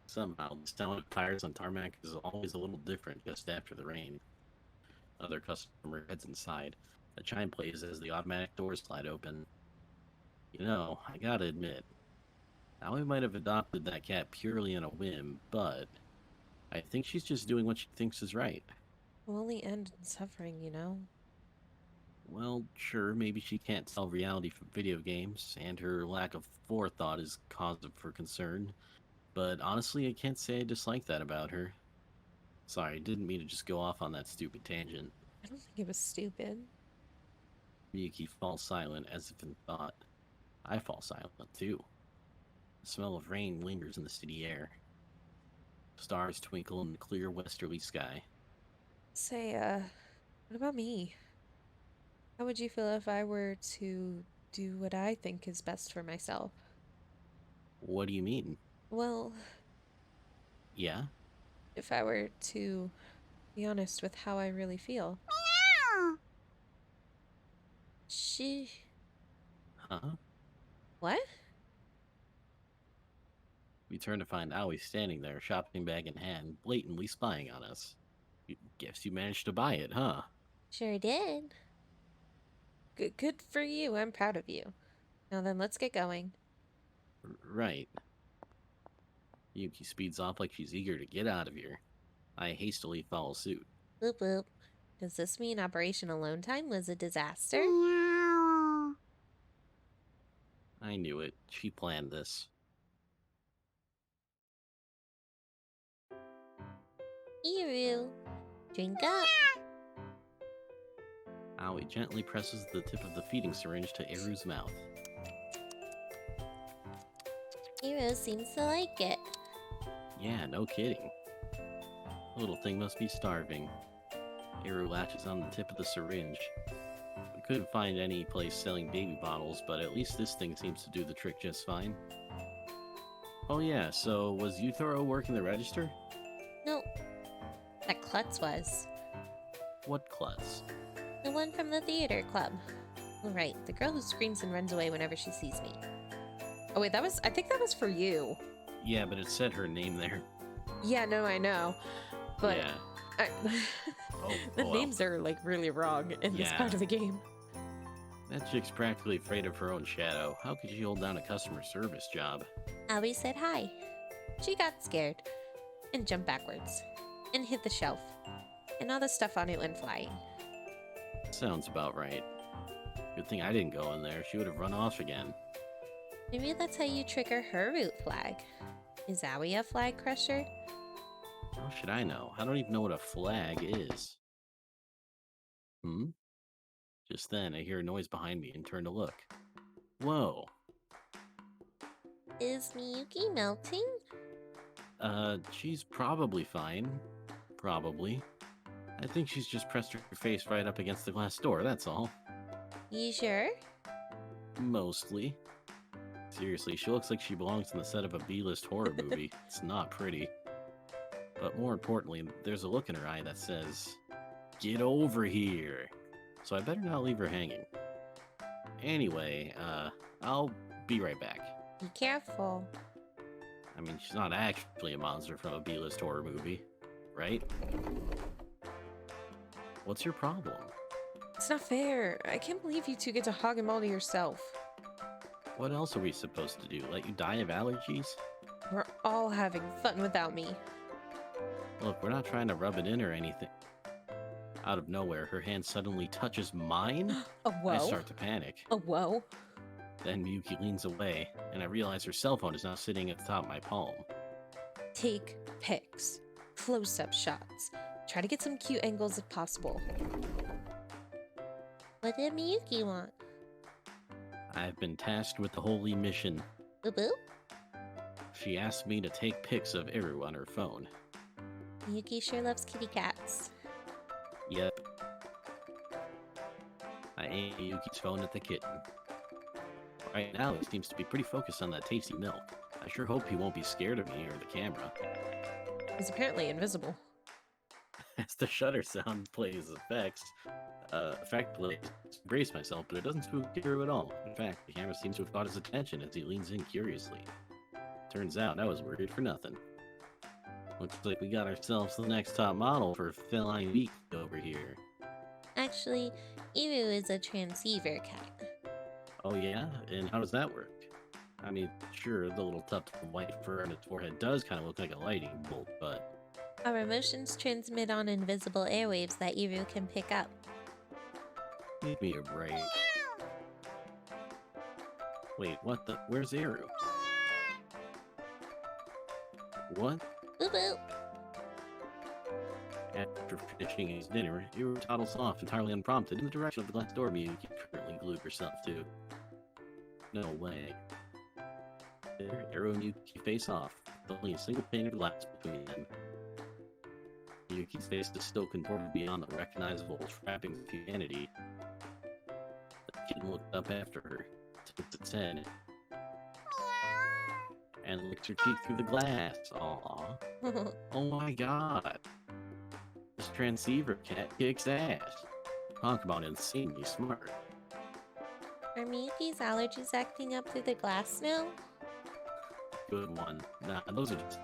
Somehow, the sound of tires on tarmac is always a little different just after the rain. Another customer heads inside. A chime plays as the automatic doors slide open. You know, I gotta admit, Aoi might have adopted that cat purely on a whim, but I think she's just doing what she thinks is right. Will only end in suffering, you know? Well, sure, maybe she can't tell reality from video games, and her lack of forethought is cause for concern, but honestly, I can't say I dislike that about her. Sorry, didn't mean to just go off on that stupid tangent. I don't think it was stupid. Miyuki falls silent as if in thought. I fall silent, too. The smell of rain lingers in the city air. Stars twinkle in the clear westerly sky. Say, what about me? How would you feel if I were to do what I think is best for myself? What do you mean? Well, Yeah? if I were to be honest with how I really feel. She. Huh? What? We turn to find Aoi standing there, shopping bag in hand, blatantly spying on us. Guess you managed to buy it, huh? Sure did. Good for you. I'm proud of you. Now then, let's get going. Right. Yuki speeds off like she's eager to get out of here. I hastily follow suit. Boop boop. Does this mean Operation Alone Time was a disaster? I knew it. She planned this. Iru, drink up. Aoi gently presses the tip of the feeding syringe to Eru's mouth. Iru seems to like it. Yeah, no kidding. The little thing must be starving. Eru latches on the tip of the syringe. We couldn't find any place selling baby bottles, but at least this thing seems to do the trick just fine. Oh yeah, so was Yuthoro working the register? No, that Klutz was. What klutz? The one from the theater club. Right, the girl who screams and runs away whenever she sees me. Oh wait, I think that was for you. Yeah, but it said her name there. Yeah, no, I know. But Yeah. the well. names are like really wrong in this part of the game. That chick's practically afraid of her own shadow. How could she hold down a customer service job? Aoi said hi. She got scared and jumped backwards and hit the shelf, and all the stuff on it went flying. Sounds about right. Good thing I didn't go in there. She would have run off again. Maybe that's how you trigger her root flag. Is Aoi a flag crusher? How should I know? I don't even know what a flag is. Just then, I hear a noise behind me and turn to look. Whoa. Is Miyuki melting? She's probably fine. Probably. I think she's just pressed her face right up against the glass door, that's all. You sure? Mostly. Seriously, she looks like she belongs on the set of a B-list horror movie. It's not pretty. But more importantly, there's a look in her eye that says, "Get over here." So I better not leave her hanging. Anyway, I'll be right back. Be careful. I mean, she's not actually a monster from a B-list horror movie, right? What's your problem? It's not fair. I can't believe you two get to hog him all to yourself. What else are we supposed to do? Let you die of allergies? We're all having fun without me. Look, we're not trying to rub it in or anything. Out of nowhere, her hand suddenly touches mine? A whoa. I start to panic. A whoa. Then Miyuki leans away, and I realize her cell phone is now sitting at the top of my palm. Take pics. Close-up shots. Try to get some cute angles if possible. What did Miyuki want? I've been tasked with the holy mission. Boo-boo? She asked me to take pics of Eru on her phone. Miyuki sure loves kitty cats. Yep. I aim Miyuki's phone at the kitten. Right now, he seems to be pretty focused on that tasty milk. I sure hope he won't be scared of me or the camera. He's apparently invisible. As the shutter sound plays effects, effectively brace myself, but it doesn't spook Eru at all. In fact, the camera seems to have caught his attention as he leans in curiously. Turns out I was worried for nothing. Looks like we got ourselves the next top model for feline week over here. Actually, Eru is a transceiver cat. Oh yeah? And how does that work? I mean, sure, the little tuft of white fur on its forehead does kind of look like a lightning bolt, but Our emotions transmit on invisible airwaves that Eru can pick up. give me a break. Wait, what the? Where's Eru? What? Boop boop. After finishing his dinner, Eru toddles off entirely unprompted in the direction of the glass door Miyuki currently glued herself to. No way. There, Eru and Miyuki face off, with only a single pane of glass between them. Miyuki's face is still contorted beyond the recognizable trappings of humanity. The kitten looked up after her, tipped its head, and licked her cheek through the glass. Aww. Oh my god. This transceiver cat kicks ass. Talk about insanely smart. Are Miyuki's allergies acting up through the glass now? Good one. Nah, those are just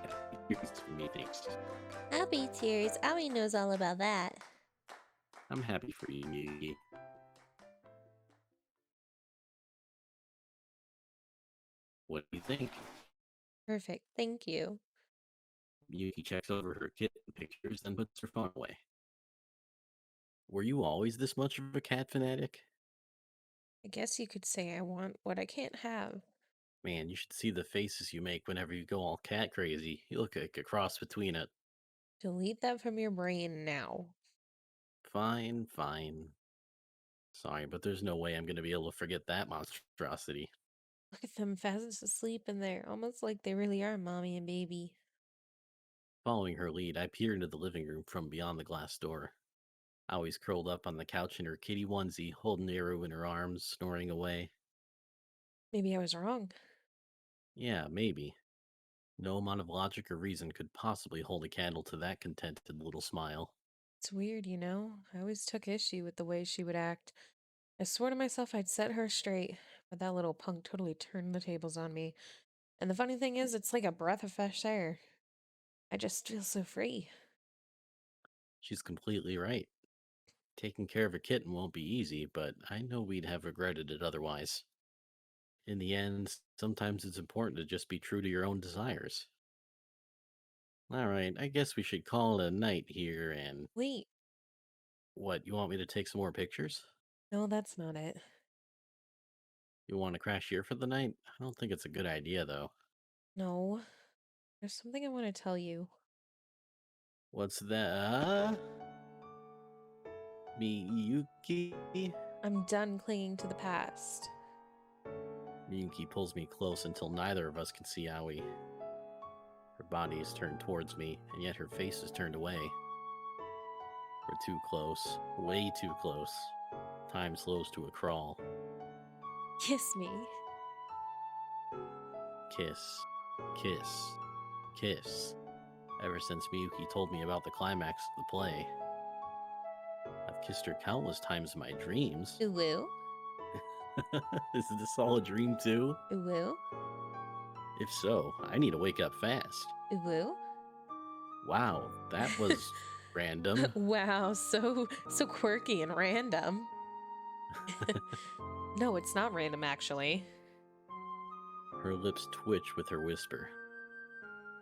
tears for me, thanks. Happy tears. Aoi knows all about that. I'm happy for you, Miyuki. What do you think? Perfect. Thank you. Miyuki checks over her kitten pictures, then puts her phone away. Were you always this much of a cat fanatic? I guess you could say I want what I can't have. Man, you should see the faces you make whenever you go all cat crazy. You look like a cross between it. Delete that from your brain now. Fine, fine. Sorry, but there's no way I'm gonna be able to forget that monstrosity. Look at them fast asleep in there, almost like they really are mommy and baby. Following her lead, I peer into the living room from beyond the glass door. Always curled up on the couch in her kitty onesie, holding Eru in her arms, snoring away. Maybe I was wrong. Yeah, maybe. No amount of logic or reason could possibly hold a candle to that contented little smile. It's weird, you know? I always took issue with the way she would act. I swore to myself I'd set her straight, but that little punk totally turned the tables on me. And the funny thing is, it's like a breath of fresh air. I just feel so free. She's completely right. Taking care of a kitten won't be easy, but I know we'd have regretted it otherwise. In the end, sometimes it's important to just be true to your own desires. Alright, I guess we should call it a night here and. Wait, What, you want me to take some more pictures? no, that's not it. You want to crash here for the night? I don't think it's a good idea, though. No, there's something I want to tell you. What's that? Miyuki? I'm done clinging to the past. Miyuki pulls me close until neither of us can see Aoi. Her body is turned towards me, and yet her face is turned away. We're too close. Way too close. Time slows to a crawl. Kiss me. Kiss. Kiss. Kiss. Ever since Miyuki told me about the climax of the play. I've kissed her countless times in my dreams. Uwu. Is this all a dream too? Uwu. If so, I need to wake up fast. Uwu. Wow, that was random. Wow, so quirky and random. No, it's not random actually. Her lips twitch with her whisper.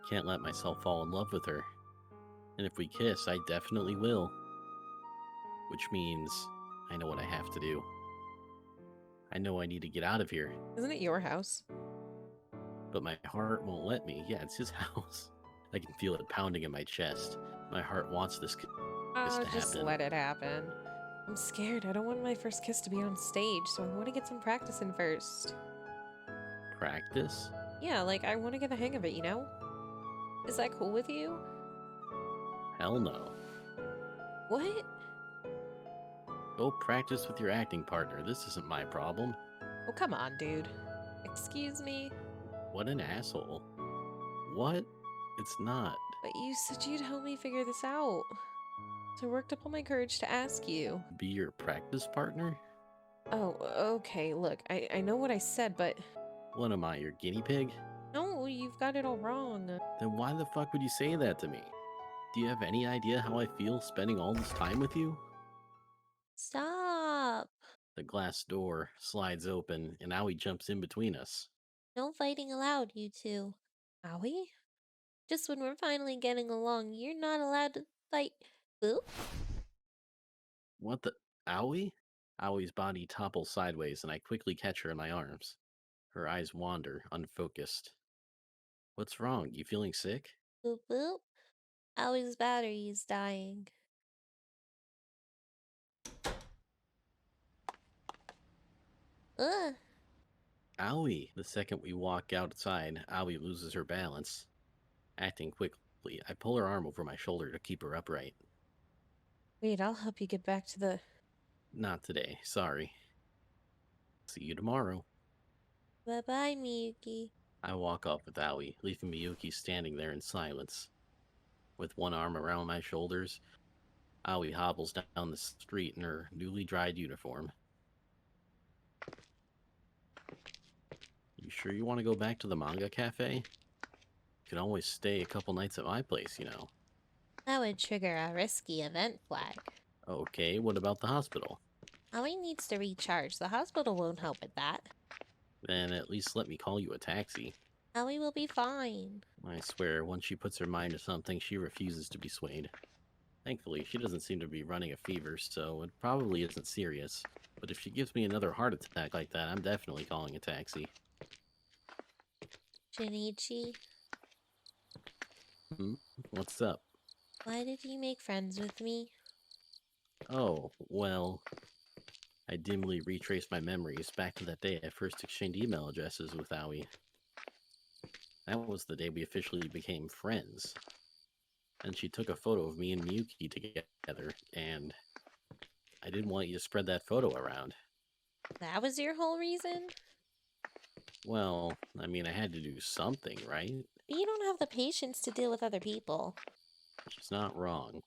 Can't let myself fall in love with her. And if we kiss, I definitely will. Which means I know what I have to do. I know I need to get out of here. Isn't it your house? But my heart won't let me. Yeah, it's his house. I can feel it pounding in my chest. My heart wants this kiss Oh, to just happen. let it happen. I'm scared. I don't want my first kiss to be on stage, so I want to get some practice in first. Practice? Yeah, like I want to get the hang of it, you know? Is that cool with you? Hell no. What? Go practice with your acting partner. This isn't my problem. Oh, come on, dude. Excuse me? What an asshole. What? It's not. But you said you'd help me figure this out. So I worked up all my courage to ask you. Be your practice partner? Oh, okay, look, I know what I said, but What am I, your guinea pig? no, you've got it all wrong. Then why the fuck would you say that to me? Do you have any idea how I feel spending all this time with you? Stop. The glass door slides open, and Aoi jumps in between us. No fighting allowed, you two. Aoi? Just when we're finally getting along, you're not allowed to fight. Boo? What the? Owie? Owie's body topples sideways, and I quickly catch her in my arms. Her eyes wander, unfocused. What's wrong? You feeling sick? Boop boop. Owie's battery is dying. Ugh. Owie! The second we walk outside, Owie loses her balance. Acting quickly, I pull her arm over my shoulder to keep her upright. Wait, I'll help you get back to the. Not today, sorry. See you tomorrow. Bye bye, Miyuki. I walk off with Owie, leaving Miyuki standing there in silence. With one arm around my shoulders, Aoi hobbles down the street in her newly dried uniform. You sure you want to go back to the manga cafe? You can always stay a couple nights at my place, you know. That would trigger a risky event flag. Okay, what about the hospital? Aoi needs to recharge. The hospital won't help with that. Then at least let me call you a taxi. Aoi will be fine. I swear, once she puts her mind to something, she refuses to be swayed. Thankfully, she doesn't seem to be running a fever, so it probably isn't serious. But if she gives me another heart attack like that, I'm definitely calling a taxi. Shinichi, What's up? why did you make friends with me? Oh, well, I dimly retrace my memories back to that day I first exchanged email addresses with Aoi. That was the day we officially became friends. And she took a photo of me and Miyuki together, and I didn't want you to spread that photo around. That was your whole reason? Well, I mean, I had to do something, right? But you don't have the patience to deal with other people. She's not wrong.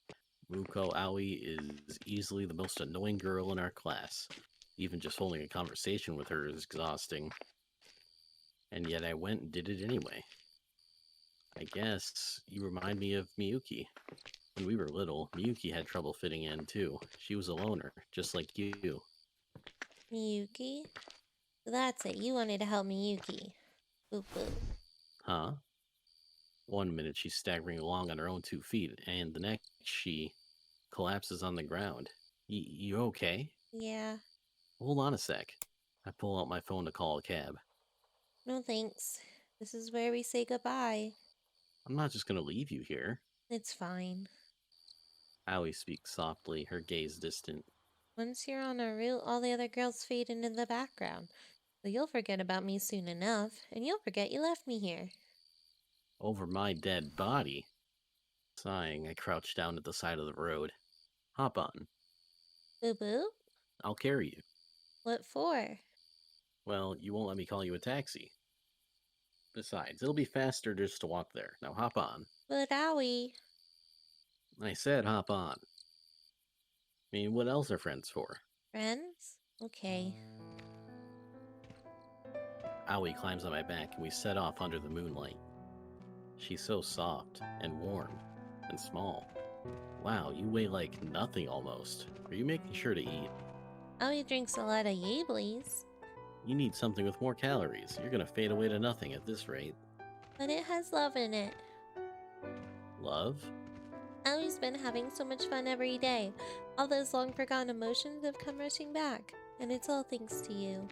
Muko Aoi is easily the most annoying girl in our class. Even just holding a conversation with her is exhausting. And yet I went and did it anyway. I guess you remind me of Miyuki. When we were little, Miyuki had trouble fitting in too. She was a loner, just like you. Miyuki? That's it. You wanted to help Miyuki. Boop boop. Huh? One minute she's staggering along on her own 2 feet, and the next she collapses on the ground. You okay? Yeah. Hold on a sec. I pull out my phone to call a cab. No thanks. This is where we say goodbye. I'm not just gonna leave you here. It's fine. Aoi speaks softly, her gaze distant. Once you're on our route, all the other girls fade into the background. So you'll forget about me soon enough, and you'll forget you left me here. Over my dead body. Sighing, I crouch down at the side of the road. Hop on. Boo boo? I'll carry you. What for? Well, you won't let me call you a taxi. Besides, it'll be faster just to walk there. Now hop on. But Owie. I said hop on. I mean, what else are friends for? Friends? Okay. Aoi climbs on my back and we set off under the moonlight. She's so soft and warm and small. Wow, you weigh like nothing almost. Are you making sure to eat? Owie drinks a lot of Yablies, You need something with more calories. You're gonna fade away to nothing at this rate. but it has love in it. Love? Owie's been having so much fun every day. All those long forgotten emotions have come rushing back, and it's all thanks to you.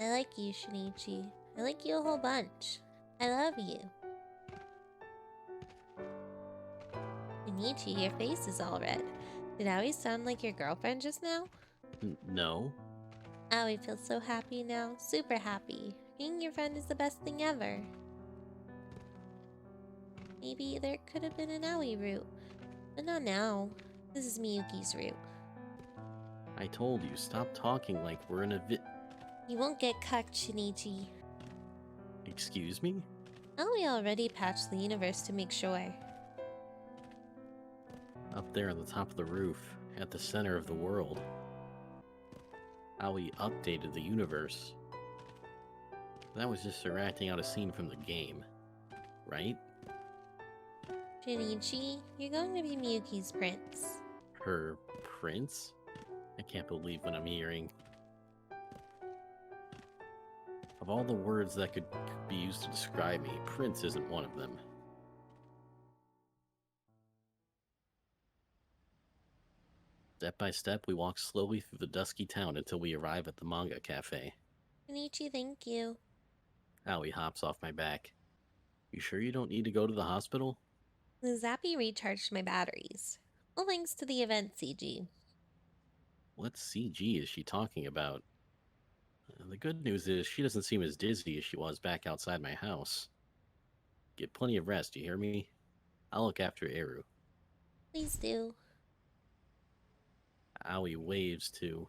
I like you, Shinichi. I like you a whole bunch. I love you. Shinichi, your face is all red. Did Owie sound like your girlfriend just now? No. Owie feels so happy now. Super happy. Being your friend is the best thing ever. Maybe there could have been an Owie route. But not now. This is Miyuki's route. I told you, stop talking like we're in a You won't get cucked, Shinichi. Excuse me? Owie already patched the universe to make sure. Up there on the top of the roof, at the center of the world. Aoi updated the universe. That was just her acting out a scene from the game. Right? Shinichi, you're going to be Miyuki's prince. Her prince? I can't believe what I'm hearing. Of all the words that could be used to describe me, Prince isn't one of them. Step by step, we walk slowly through the dusky town until we arrive at the manga cafe. Shinichi, thank you. Aoi hops off my back. You sure you don't need to go to the hospital? The Zappy recharged my batteries. Well, thanks to the event CG. What CG is she talking about? The good news is she doesn't seem as dizzy as she was back outside my house. Get plenty of rest, you hear me? I'll look after Eru. Please do. Aoi waves too.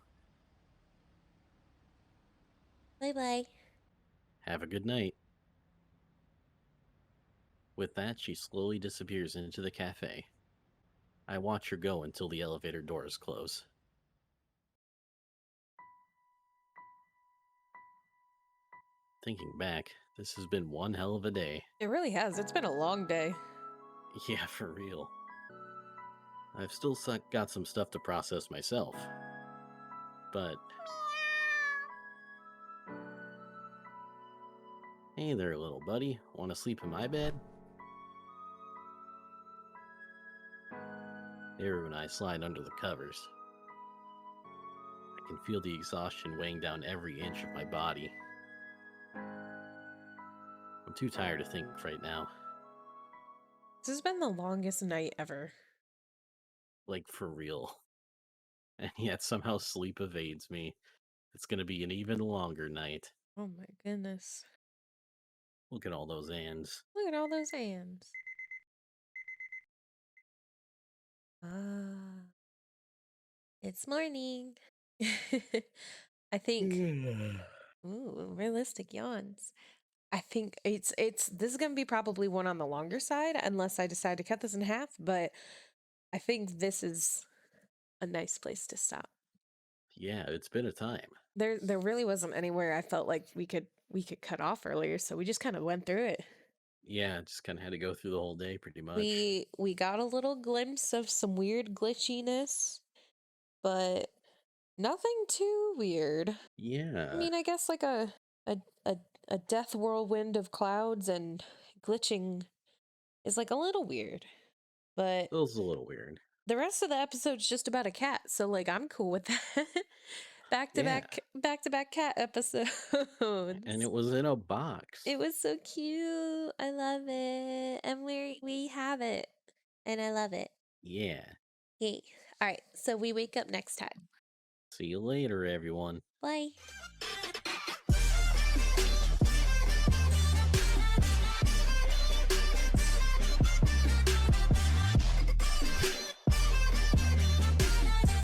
Bye bye. Have a good night. With that, she slowly disappears into the cafe. I watch her go until the elevator doors close. Thinking back, this has been one hell of a day. It really has. It's been a long day. Yeah, for real. I've still got some stuff to process myself. But. Hey there, little buddy. Want to sleep in my bed? Eru and I slide under the covers. I can feel the exhaustion weighing down every inch of my body. I'm too tired to think right now. This has been the longest night ever. Like, for real. And yet somehow sleep evades me. It's gonna be an even longer night. Oh my goodness. Look at all those ands. Look at all those hands. Ah. It's morning. I think ooh, realistic yawns. I think it's this is gonna be probably one on the longer side unless I decide to cut this in half, but I think this is a nice place to stop. Yeah, it's been a time. There really wasn't anywhere I felt like we could cut off earlier, so we just kind of went through it. Yeah, just kind of had to go through the whole day pretty much. We got a little glimpse of some weird glitchiness, but nothing too weird. Yeah. I mean, I guess like a a, a death whirlwind of clouds and glitching is like a little weird, but It was a little weird. the rest of the episode's just about a cat, so like I'm cool with that. back to back cat episodes. And it was in a box. It was so cute. I love it. And we have it. And I love it. Yeah. Yay. All right. So we wake up next time. See you later, everyone. Bye.